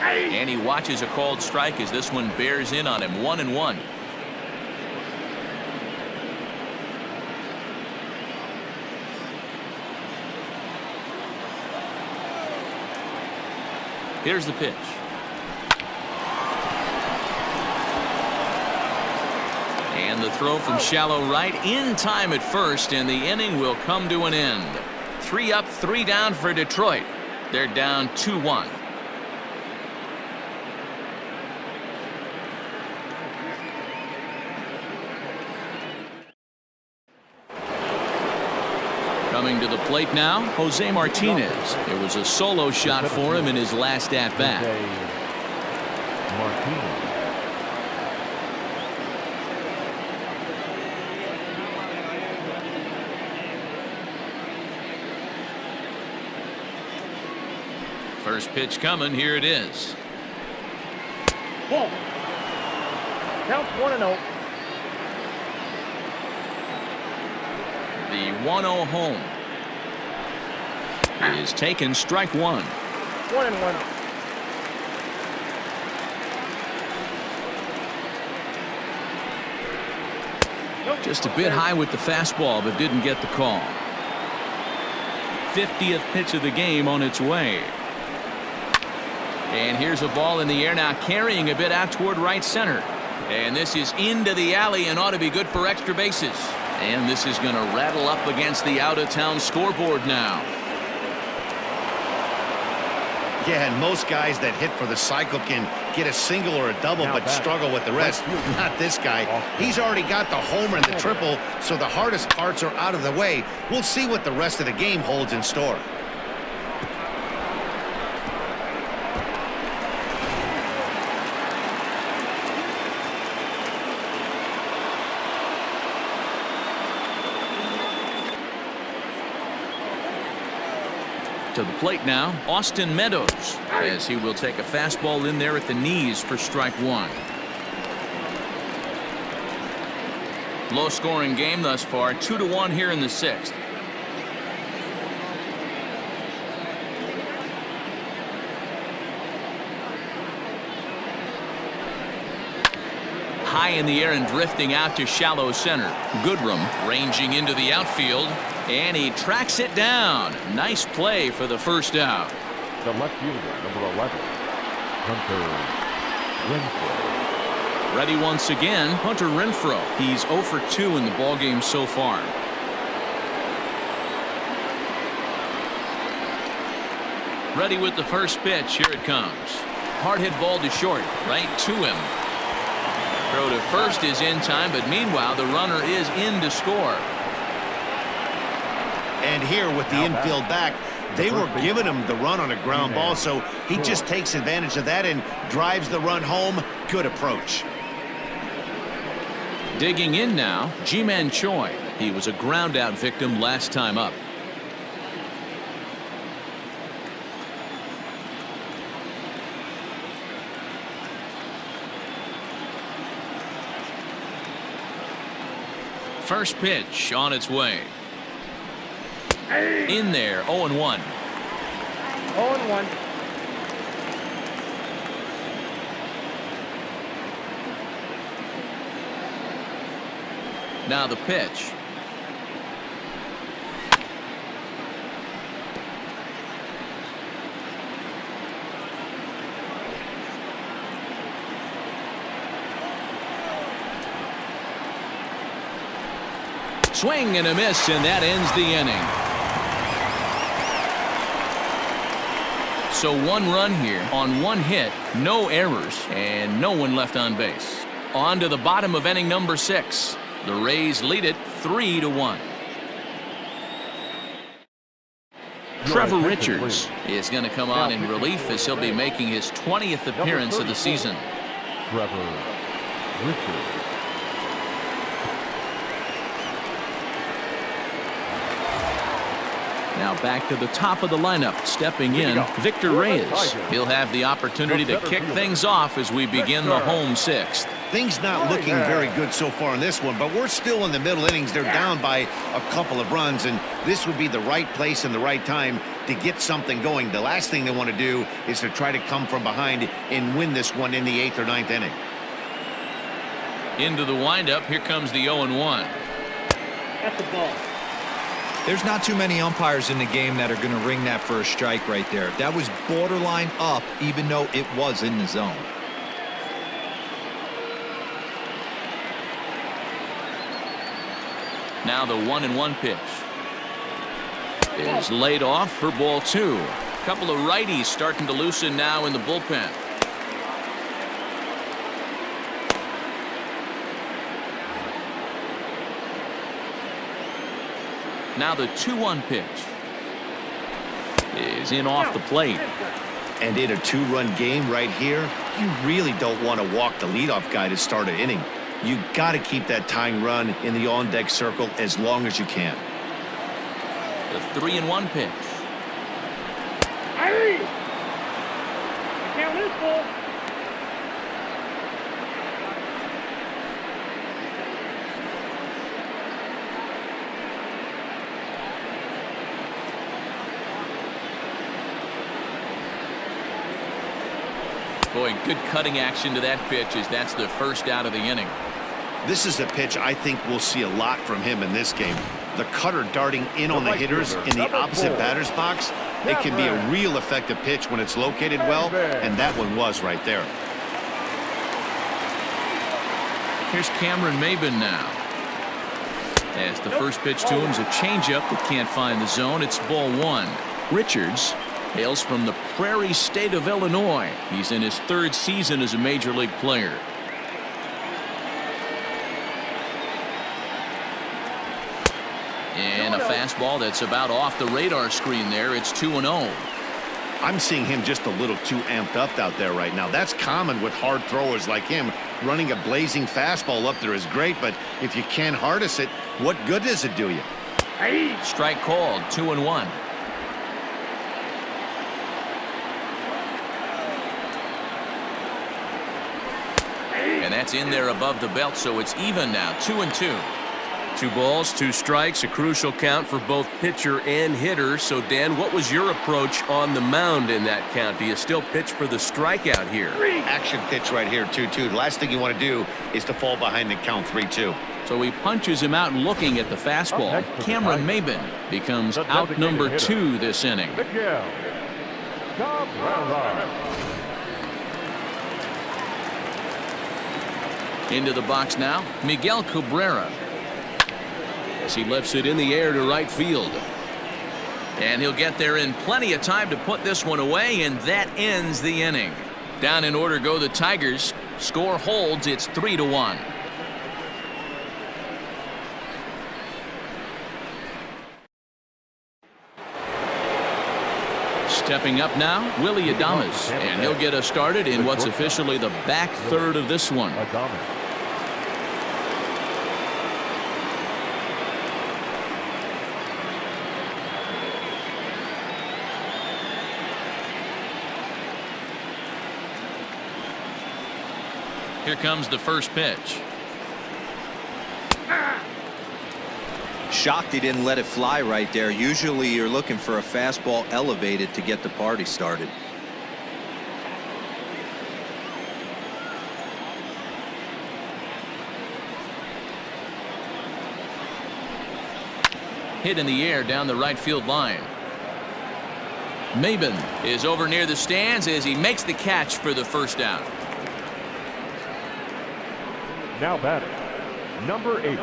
A: And he watches a called strike as this one bears in on him. 1-1. Here's the pitch. And the throw from shallow right in time at first, and the inning will come to an end. 3 up, 3 down for Detroit. They're down 2-1. Coming to the plate now, Jose Martinez. It was a solo shot for him in his last at-bat.
C: Martinez.
A: First pitch coming. Here it is.
E: Ball. Counts 1-0.
A: The 1-0 home is taken. Strike 1.
E: 1-1.
A: Just a bit high with the fastball, but didn't get the call. 50th pitch of the game on its way. And here's a ball in the air now, carrying a bit out toward right center. And this is into the alley and ought to be good for extra bases. And this is going to rattle up against the out-of-town scoreboard now.
B: Yeah, and most guys that hit for the cycle can get a single or a double, but struggle with the rest. Not this guy. He's already got the homer and the triple, so the hardest parts are out of the way. We'll see what the rest of the game holds in store.
A: To the plate now, Austin Meadows, as he will take a fastball in there at the knees for strike 1. Low scoring game thus far, 2-1 here in the 6th. High in the air and drifting out to shallow center. Goodrum ranging into the outfield. And he tracks it down. Nice play for the first out.
C: The left fielder, number 11, Hunter Renfroe.
A: Ready once again, Hunter Renfroe. He's 0 for 2 in the ballgame so far. Ready with the first pitch. Here it comes. Hard hit ball to short. Right to him. Throw to first is in time, but meanwhile the runner is in to score.
B: And here with the infield back, they were giving him the run on a ground ball, so he just takes advantage of that and drives the run home. Good approach.
A: Digging in now, Jeimer Choi. He was a ground out victim last time up. First pitch on its way. In there, 0-1.
E: 0-1.
A: Now the pitch. Swing and a miss, and that ends the inning. So 1 run here on 1 hit, no errors, and no one left on base. On to the bottom of inning number 6. The Rays lead it 3-1. Trevor Richards is going to come on in relief as he'll be making his 20th appearance of the season.
C: Trevor Richards.
A: Now back to the top of the lineup, stepping in, Victor Reyes. He'll have the opportunity to kick things off as we begin the home 6th.
B: Things not looking very good so far in this one, but we're still in the middle innings. They're down by a couple of runs, and this would be the right place and the right time to get something going. The last thing they want to do is to try to come from behind and win this one in the 8th or 9th inning.
A: Into the windup, here comes the 0-1.
E: At the ball.
D: There's not too many umpires in the game that are going to ring that for a strike right there. That was borderline up, even though it was in the zone.
A: Now the 1-1 pitch is laid off for ball 2. A couple of righties starting to loosen now in the bullpen. Now the 2-1 pitch is in off the plate.
B: And in a 2-run game right here, you really don't want to walk the leadoff guy to start an inning. You got to keep that tying run in the on-deck circle as long as you can.
A: The 3-1 pitch.
E: The count is full.
A: Boy, good cutting action to that pitch as that's the first out of the inning.
B: This is a pitch I think we'll see a lot from him in this game. The cutter darting in on the hitters in the opposite batter's box. It can be a real effective pitch when it's located well, and that one was right there.
A: Here's Cameron Maybin now. As the first pitch to him is a changeup that can't find the zone. It's ball 1. Richards hails from the Prairie State of Illinois. He's in his 3rd season as a major league player. And a fastball that's about off the radar screen there. It's 2-0.
B: I'm seeing him just a little too amped up out there right now. That's common with hard throwers like him. Running a blazing fastball up there is great, but if you can't harness it, what good does it do you?
A: Strike called, 2-1. And that's in there above the belt, so it's even now, 2-2. 2 balls, 2 strikes, a crucial count for both pitcher and hitter. So, Dan, what was your approach on the mound in that count? Do you still pitch for the strikeout here?
B: Action pitch right here, 2-2. The last thing you want to do is to fall behind the count 3-2.
A: So he punches him out looking at the fastball. Cameron Maybin becomes out number 2 this inning.
C: Miguel Cabrera.
A: Into the box now, Miguel Cabrera. As he lifts it in the air to right field. And he'll get there in plenty of time to put this one away, and that ends the inning. Down in order go the Tigers. Score holds, it's 3-1. Stepping up now, Willy Adames, and he'll get us started in what's officially the back third of this one. Here comes the first pitch.
D: Shocked he didn't let it fly right there. Usually you're looking for a fastball elevated to get the party started.
A: Hit in the air down the right field line. Maybin is over near the stands as he makes the catch for the first out.
C: Now batting, number 8.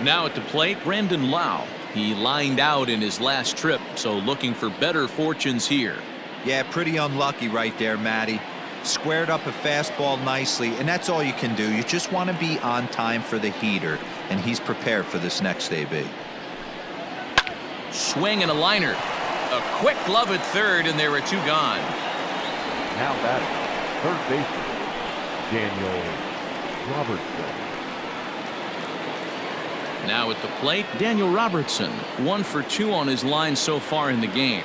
A: Now at the plate, Lowe. He lined out in his last trip, so looking for better fortunes here.
D: Yeah, pretty unlucky right there, Matty. Squared up a fastball nicely, and that's all you can do. You just want to be on time for the heater, and he's prepared for this next AB.
A: Swing and a liner. A quick glove at third, and there are 2 gone.
C: Now batting, third baseman, Daniel Robertson.
A: Now at the plate, Daniel Robertson. 1 for 2 on his line so far in the game.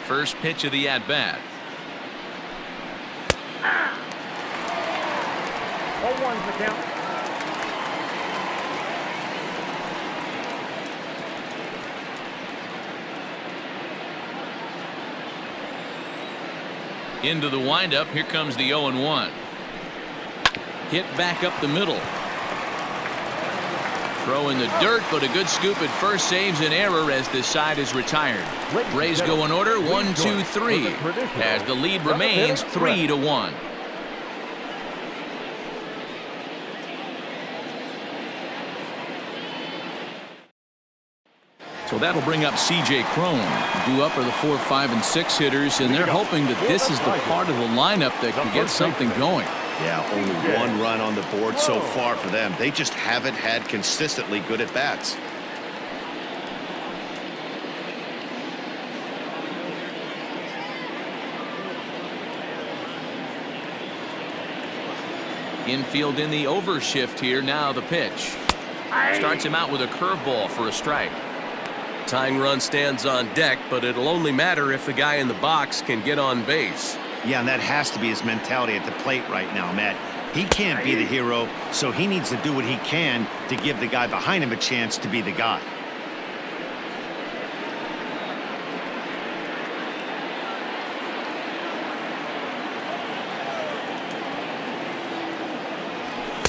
A: First pitch of the at-bat.
C: 0-1's the count.
A: Into the windup. Here comes the 0-1. Hit back up the middle. Throw in the dirt, but a good scoop at first saves an error as this side is retired. Rays go in order 1, 2, 3 as the lead remains 3-1. So that'll bring up C.J. Cron. Due up are the 4, 5, and 6 hitters, and they're hoping that this is the part of the lineup that can get something going.
B: Yeah, only 1 run on the board so far for them. They just haven't had consistently good at bats.
A: Infield in the overshift here. Now the pitch. Starts him out with a curveball for a strike.
G: Tying run stands on deck, but it'll only matter if the guy in the box can get on base.
B: Yeah, and that has to be his mentality at the plate right now, Matt. He can't be the hero, so he needs to do what he can to give the guy behind him a chance to be the guy.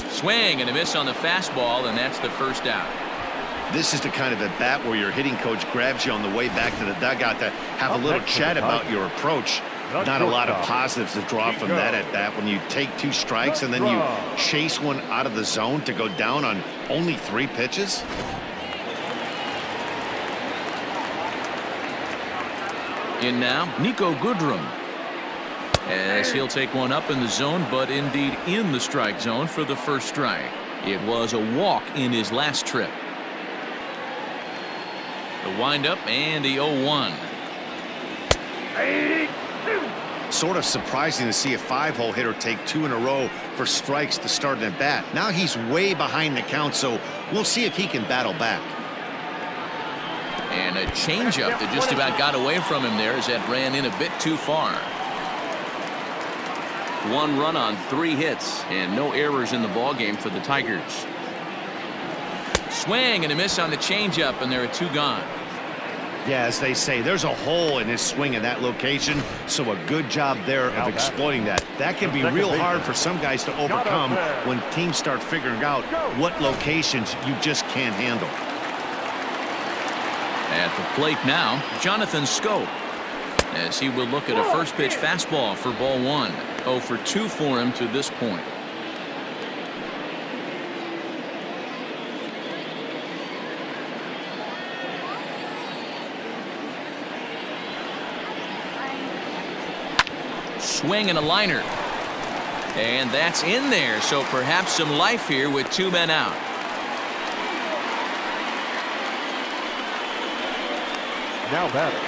A: Swing and a miss on the fastball, and that's the first out.
B: This is the kind of at bat where your hitting coach grabs you on the way back to the dugout to have a little chat about your approach. Not a lot of positives to draw from that at bat when you take 2 strikes and then you chase one out of the zone to go down on only 3 pitches.
A: In now, Niko Goodrum. As he'll take one up in the zone, but indeed in the strike zone for the first strike. It was a walk in his last trip. The windup and the 0-1.
B: Sort of surprising to see a 5-hole hitter take 2 in a row for strikes to start an at bat. Now he's way behind the count, so we'll see if he can battle back.
A: And a changeup that just about got away from him there as that ran in a bit too far. 1 run on 3 hits and no errors in the ballgame for the Tigers. Swing and a miss on the changeup, and there are 2 gone.
B: Yeah, as they say, there's a hole in his swing in that location, so a good job there of exploiting that. That can be real hard for some guys to overcome when teams start figuring out what locations you just can't handle.
A: At the plate now, Jonathan Schoop, as he will look at a first pitch fastball for ball 1. 0 for 2 for him to this point. Swing and a liner. And that's in there, so perhaps some life here with 2 men out.
C: Now batting,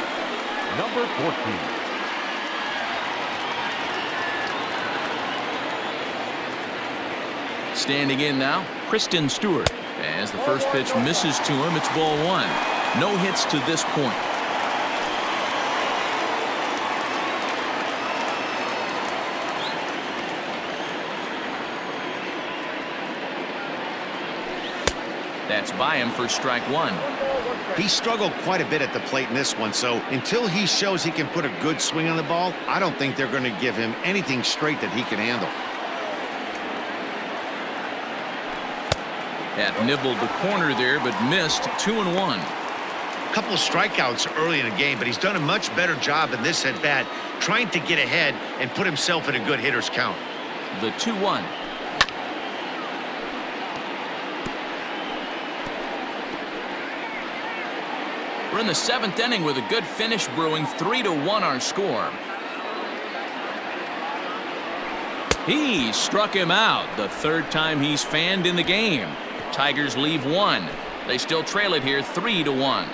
C: number 14.
A: Standing in now, Christin Stewart. As the first pitch misses to him, it's ball 1. No hits to this point. That's by him for strike 1.
B: He struggled quite a bit at the plate in this one, so until he shows he can put a good swing on the ball, I don't think they're going to give him anything straight that he can handle.
A: That nibbled the corner there, but missed 2-1.
B: A couple of strikeouts early in the game, but he's done a much better job in this at bat, trying to get ahead and put himself in a good hitter's count.
A: The 2-1. We're in the 7th inning with a good finish brewing. 3-1 our score. He struck him out. The 3rd time he's fanned in the game. Tigers leave 1. They still trail it here 3-1.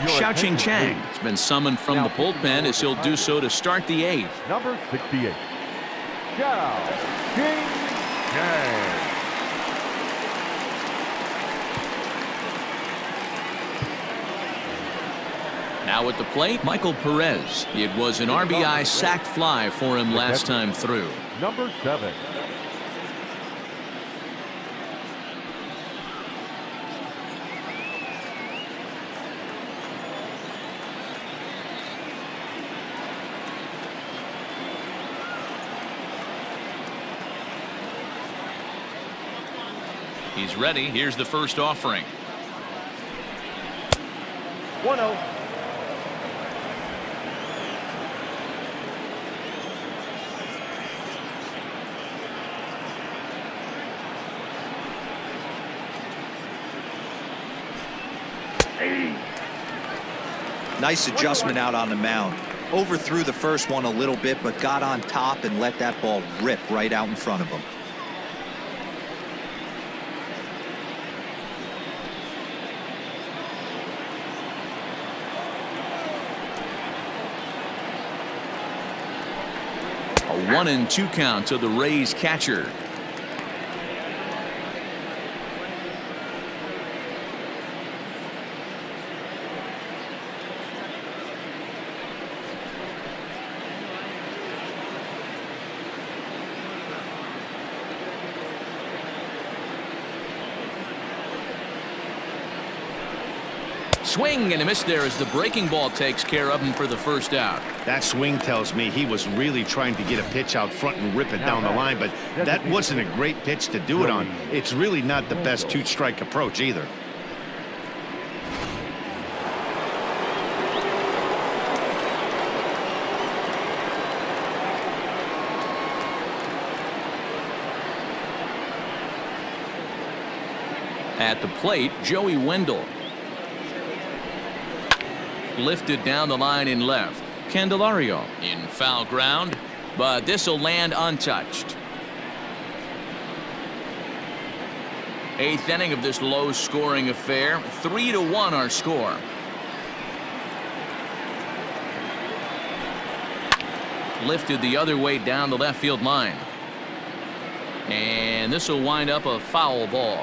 A: Xiaoqing Chang has been summoned from the bullpen as he'll do so to start the 8th.
C: Number 68, Xiaoqing Chang.
A: Now at the plate, Michael Perez. It was an RBI sac fly for him last time through.
C: Number 7.
A: He's ready. Here's the first offering.
C: 1-0.
D: Nice adjustment out on the mound. Overthrew the first one a little bit, but got on top and let that ball rip right out in front of him.
A: A 1-2 count to the Reyes catcher. Swing and a miss there as the breaking ball takes care of him for the first out.
B: That swing tells me he was really trying to get a pitch out front and rip it down the line, but that wasn't a great pitch to do it on. It's really not the best 2-strike approach either.
A: At the plate, Joey Wendle. Lifted down the line in left. Candelario in foul ground, but this will land untouched. 8th inning of this low-scoring affair. 3-1 our score. Lifted the other way down the left field line, and this will wind up a foul ball.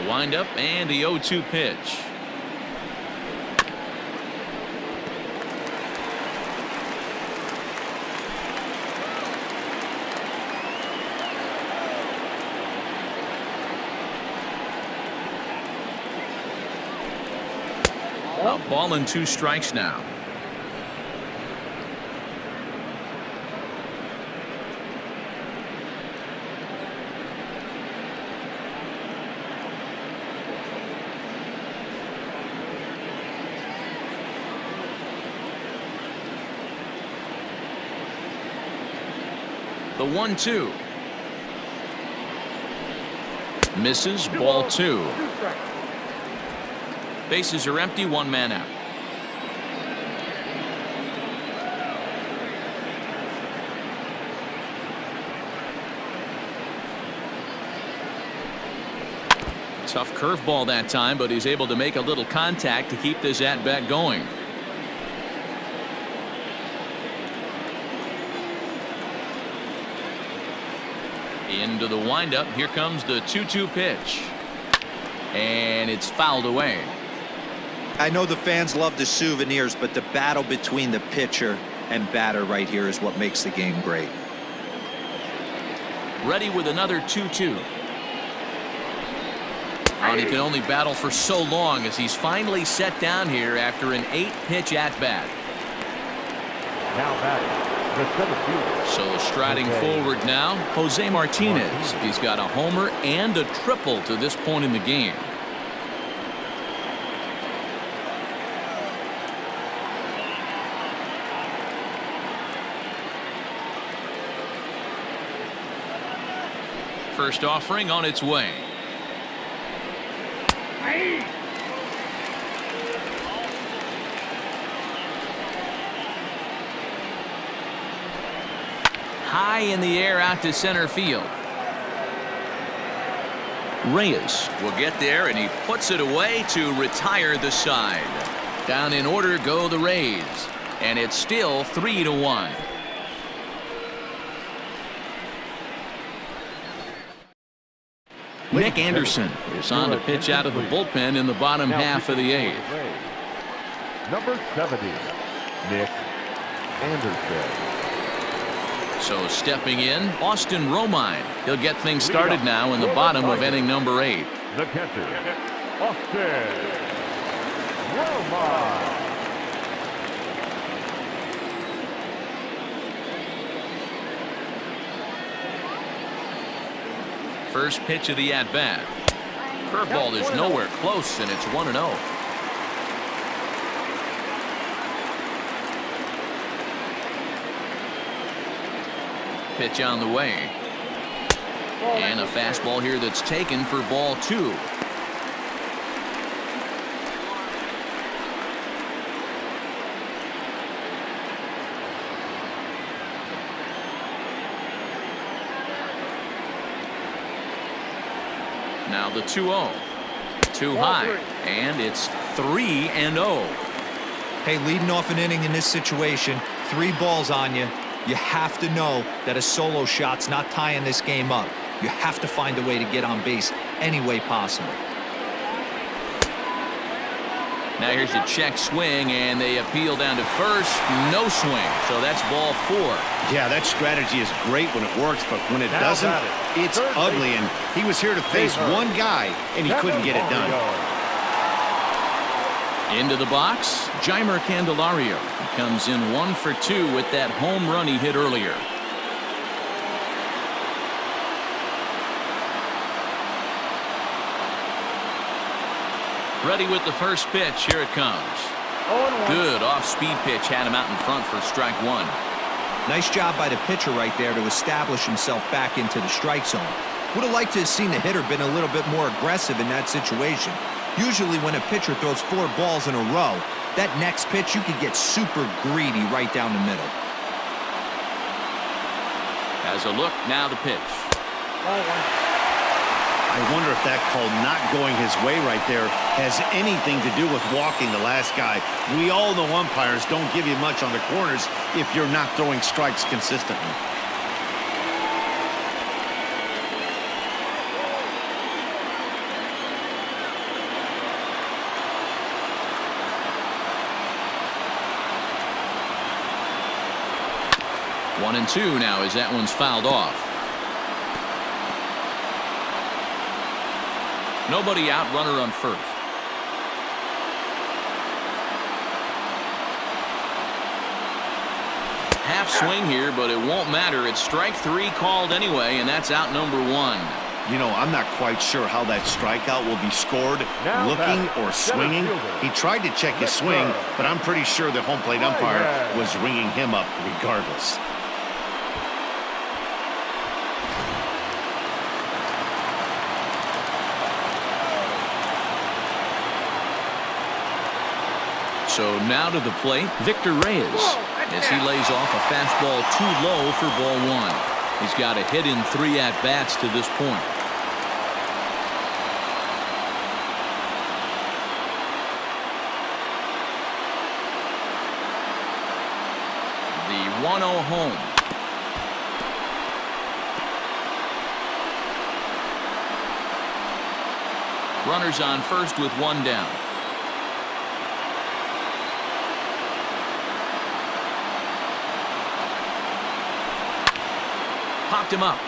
A: Windup and the 0-2 pitch. A ball and 2 strikes now. The 1-2. Misses. Ball 2. Bases are empty. 1 man out. Tough curveball that time, but he's able to make a little contact to keep this at bat going. Into the windup. Here comes the 2-2 pitch, and it's fouled away.
D: I know the fans love the souvenirs, but the battle between the pitcher and batter right here is what makes the game great.
A: Ready with another 2-2. And he can only battle for so long as he's finally set down here after an 8-pitch at-bat.
C: Now batting, the center fielder.
A: So striding forward now, Jose Martinez. He's got a homer and a triple to this point in the game. First offering on its way. High in the air out to center field. Reyes will get there, and he puts it away to retire the side. Down in order go the Rays, and it's still 3-1. Nick Anderson is on to pitch out of the bullpen in the bottom half of the 8th.
C: Number 70, Nick Anderson.
A: So stepping in, Austin Romine. He'll get things started now in the bottom of inning number 8.
C: The catcher, Austin Romine.
A: First pitch of the at-bat. Curveball is nowhere close, and it's 1-0. Pitch on the way. And a fastball here that's taken for ball 2. Now the 2-0. Too high, and it's 3-0.
D: Hey, leading off an inning in this situation, 3 balls on you. You have to know that a solo shot's not tying this game up. You have to find a way to get on base any way possible.
A: Now here's a check swing, and they appeal down to first. No swing, so that's ball 4.
B: Yeah, that strategy is great when it works, but when it doesn't, it's ugly. And he was here to face one guy, and he couldn't get it done.
A: Into the box, Jeimer Candelario. He comes in 1 for 2 with that home run he hit earlier. Ready with the first pitch. Here it comes. Good off-speed pitch had him out in front for strike 1.
D: Nice job by the pitcher right there to establish himself back into the strike zone. Would have liked to have seen the hitter been a little bit more aggressive in that situation. Usually when a pitcher throws 4 balls in a row, that next pitch you could get super greedy right down the middle.
A: Has a look, now the pitch.
B: I wonder if that call not going his way right there has anything to do with walking the last guy. We all know umpires don't give you much on the corners if you're not throwing strikes consistently.
A: One and 2 now as that one's fouled off. Nobody out, runner on first. Half swing here, but it won't matter. It's strike 3 called anyway, and that's out number 1.
B: You know, I'm not quite sure how that strikeout will be scored, looking or swinging. He tried to check his swing, but I'm pretty sure the home plate umpire was ringing him up regardless.
A: So now to the plate, Victor Reyes, as he lays off a fastball too low for ball 1. He's got a hit in 3 at-bats to this point. The 1-0 home. Runners on first with 1 down. Popped him up.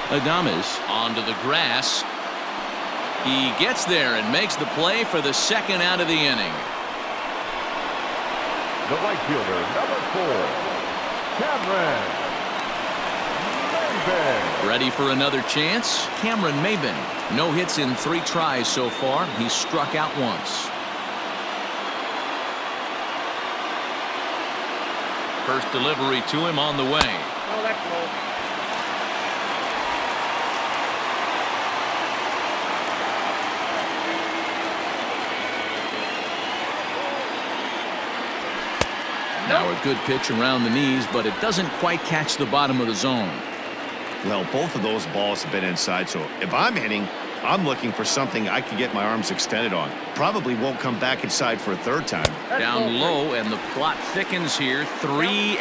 A: Adames onto the grass. He gets there and makes the play for the second out of the inning.
C: The right fielder, number 4, Cameron Maybin.
A: Ready for another chance? Cameron Maybin. No hits in 3 tries so far. He's struck out once. First delivery to him on the way.
E: Oh, that's low.
A: Now a good pitch around the knees, but it doesn't quite catch the bottom of the zone.
B: Well, both of those balls have been inside, so if I'm hitting, I'm looking for something I can get my arms extended on. Probably won't come back inside for a third time.
A: Down low, and the plot thickens here. 3-0.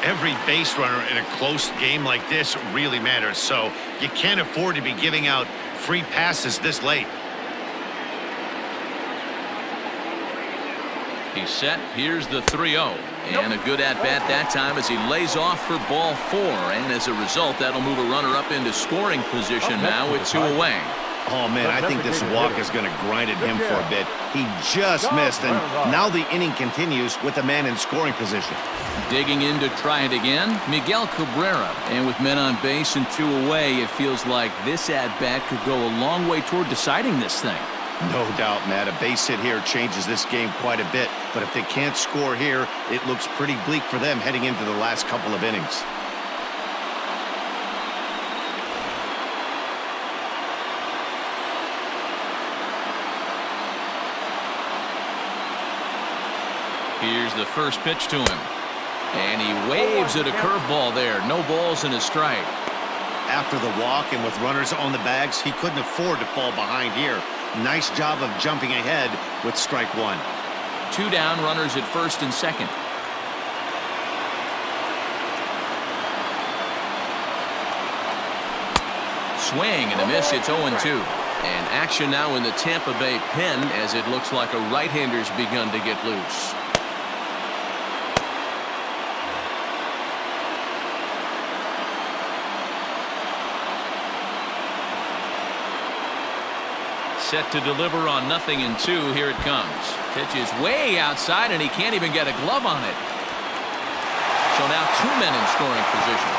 B: Every base runner in a close game like this really matters, so you can't afford to be giving out free passes this late.
A: He's set. Here's the 3-0. And a good at-bat that time as he lays off for ball 4. And as a result, that'll move a runner up into scoring position now with 2 away.
B: Oh, man, I think this walk is going to grind at him for a bit. He just missed, and now the inning continues with the man in scoring position.
A: Digging in to try it again, Miguel Cabrera. And with men on base and 2 away, it feels like this at-bat could go a long way toward deciding this thing.
B: No doubt, Matt. A base hit here changes this game quite a bit. But if they can't score here, it looks pretty bleak for them heading into the last couple of innings.
A: Here's the first pitch to him. And he waves at a curveball there. No balls and a strike.
B: After the walk and with runners on the bags, he couldn't afford to fall behind here. Nice job of jumping ahead with strike 1.
A: 2 down, runners at first and second. Swing and a miss. It's 0-2. And action now in the Tampa Bay pen as it looks like a right-hander's begun to get loose. Set to deliver on 0-2. Here it comes. Pitch is way outside, and he can't even get a glove on it. So now 2 men in scoring position.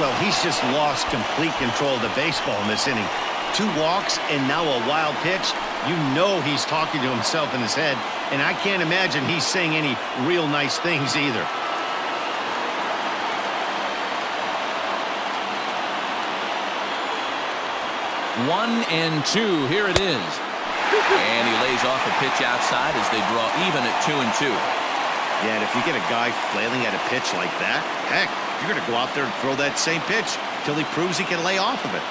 B: Well, he's just lost complete control of the baseball in this inning. 2 walks and now a wild pitch. You know he's talking to himself in his head, and I can't imagine he's saying any real nice things either.
A: One and 2. Here it is. And he lays off a pitch outside as they draw even at 2-2.
B: Yeah, and if you get a guy flailing at a pitch like that, heck, you're going to go out there and throw that same pitch till he proves he can lay off of it.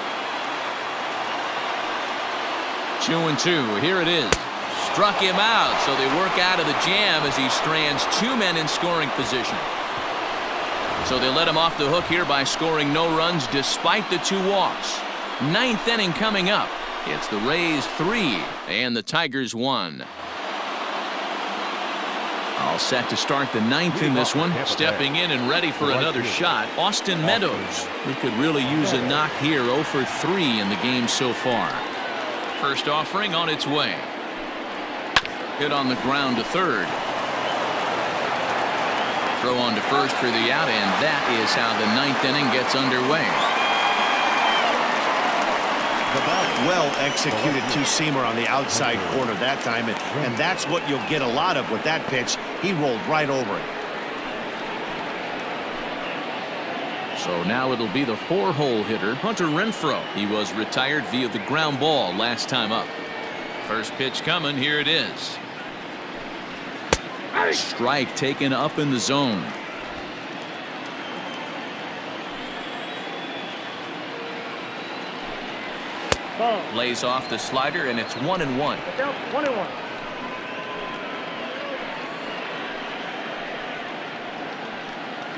A: 2-2. Here it is. Struck him out, so they work out of the jam as he strands 2 men in scoring position. So they let him off the hook here by scoring no runs despite the 2 walks. 9th inning coming up. It's the Rays 3 and the Tigers 1. All set to start the 9th in this one. Stepping in and ready for another shot, Austin Meadows, who could really use a knock here. 0 for 3 in the game so far. First offering on its way. Hit on the ground to third. Throw on to first for the out, and that is how the 9th inning gets underway.
B: The bat well executed 2-seamer on the outside corner that time, and that's what you'll get a lot of with that pitch. He rolled right over it.
A: So now it'll be the 4-hole hitter, Hunter Renfroe. He was retired via the ground ball last time up. First pitch coming. Here it is. Strike taken up in the zone.
E: Ball.
A: Lays off the slider, and it's 1-1.
E: 1-1.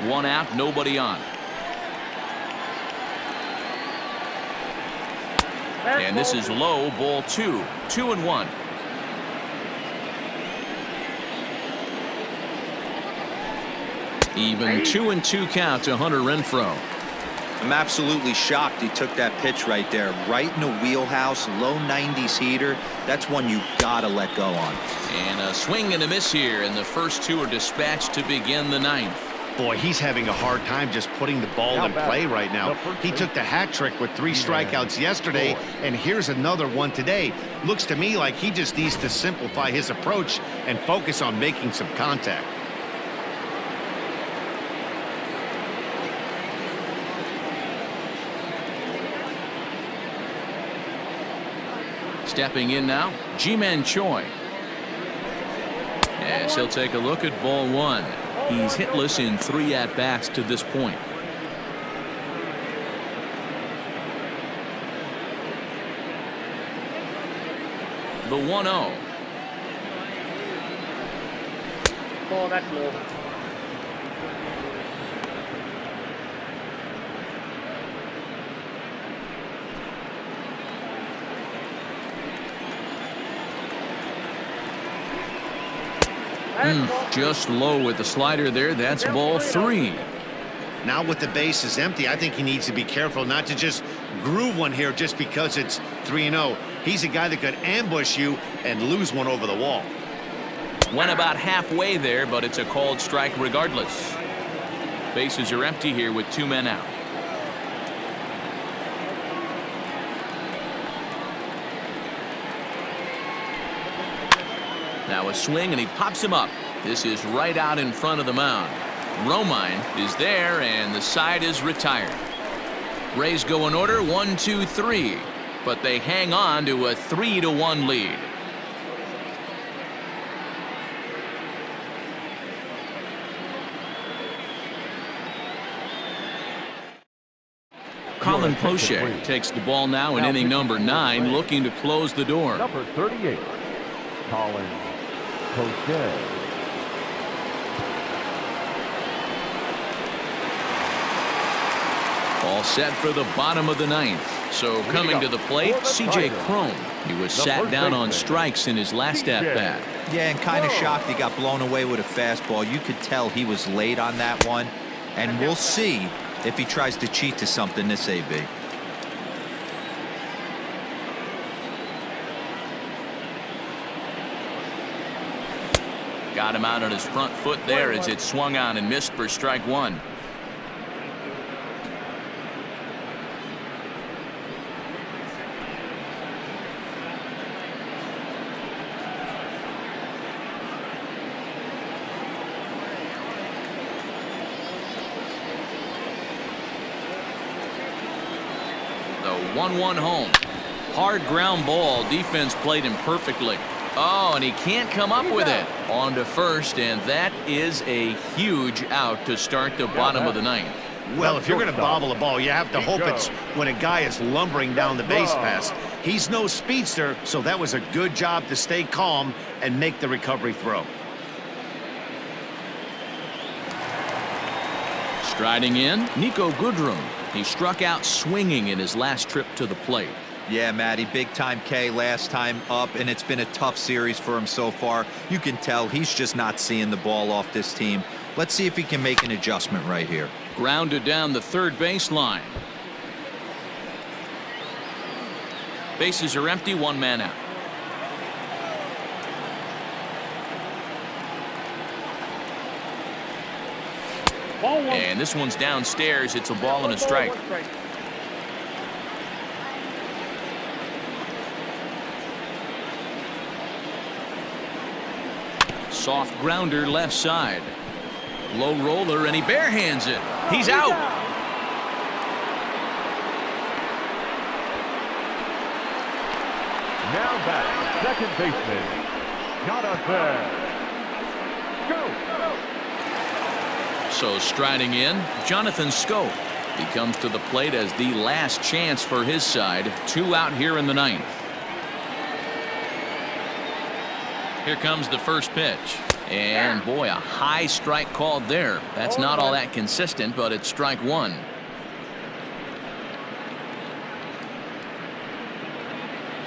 A: One out, nobody on. And this is Lowe, ball 2. 2-1. Even 2-2 count to Hunter Renfroe.
D: I'm absolutely shocked he took that pitch right there. Right in the wheelhouse, low 90s heater. That's one you gotta let go on.
A: And a swing and a miss here, and the first two are dispatched to begin the ninth.
B: Boy, he's having a hard time just putting the ball in play right now. He took the hat trick with 3 strikeouts yesterday, and here's another one today. Looks to me like he just needs to simplify his approach and focus on making some contact.
A: Stepping in now, Jeimer Choi. Yes, he'll take a look at ball 1. He's hitless in 3 at-bats to this point. The 1-0.
E: Oh, that's low.
A: Just low with the slider there. That's ball 3.
B: Now with the bases empty, I think he needs to be careful not to just groove one here just because it's 3-0. He's a guy that could ambush you and lose one over the wall.
A: Went about halfway there, but it's a called strike regardless. Bases are empty here with 2 men out. Now a swing, and he pops him up. This is right out in front of the mound. Romine is there, and the side is retired. Rays go in order 1, 2, 3, but they hang on to a 3-1 lead. Colin Poche takes the ball now in inning number 9, looking to close the door.
C: Number 38, Colin Poche.
A: All set for the bottom of the 9th. So coming to the plate, C.J. Cron. He was sat down on strikes in his last at-bat.
D: Yeah, and kind of shocked he got blown away with a fastball. You could tell he was late on that one. And we'll see if he tries to cheat to something this AB.
A: Got him out on his front foot there as it swung on and missed for strike 1. The 1-1 home. Hard ground ball. Defense played him perfectly. Oh, and he can't come up with it. On to first, and that is a huge out to start the bottom of the 9th.
B: Well, if you're going to bobble a ball, you have to hope it's when a guy is lumbering down the base pass. He's no speedster, so that was a good job to stay calm and make the recovery throw.
A: Striding in, Niko Goodrum. He struck out swinging in his last trip to the plate.
D: Yeah, Matty, big time K last time up, and it's been a tough series for him so far. You can tell he's just not seeing the ball off this team. Let's see if he can make an adjustment right here.
A: Grounded down the third baseline. Bases are empty, 1 man out. And this one's downstairs. It's a ball and a strike. Soft grounder left side. Low roller, and he barehands it. He's out.
C: Now back, second baseman, not out there. Go.
A: So striding in, Jonathan Schoop. He comes to the plate as the last chance for his side. 2 out here in the 9th. Here comes the first pitch. And boy, a high strike called there. That's not all that consistent, but it's strike 1.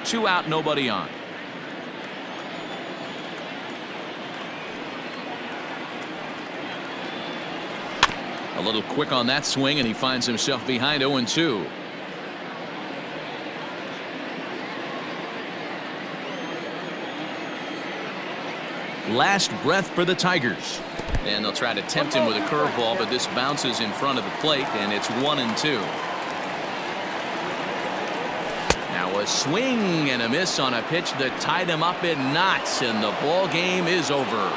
A: Two out, nobody on. A little quick on that swing, and he finds himself behind 0-2. Last breath for the Tigers. And they'll try to tempt him with a curveball, but this bounces in front of the plate, and it's 1-2. Now a swing and a miss on a pitch that tied him up in knots, and the ball game is over.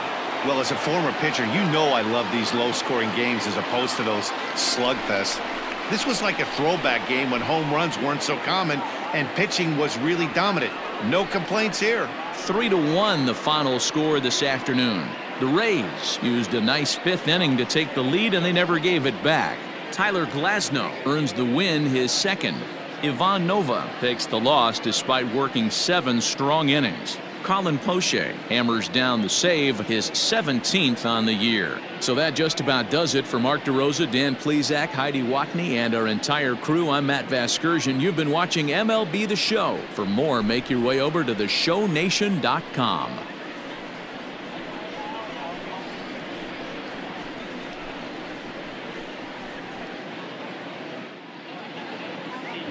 B: Well, as a former pitcher, you know I love these low-scoring games as opposed to those slugfests. This was like a throwback game when home runs weren't so common and pitching was really dominant. No complaints here.
A: 3-1 the final score this afternoon. The Rays used a nice fifth inning to take the lead, and they never gave it back. Tyler Glasnow earns the win, his second. Ivan Nova takes the loss despite working 7 strong innings. Colin Poche hammers down the save, his 17th on the year. So that just about does it for Mark DeRosa, Dan Plesac, Heidi Watney, and our entire crew. I'm Matt Vasgersian. You've been watching MLB The Show. For more, make your way over to theshownation.com.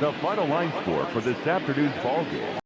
C: The final line score for this afternoon's ball game.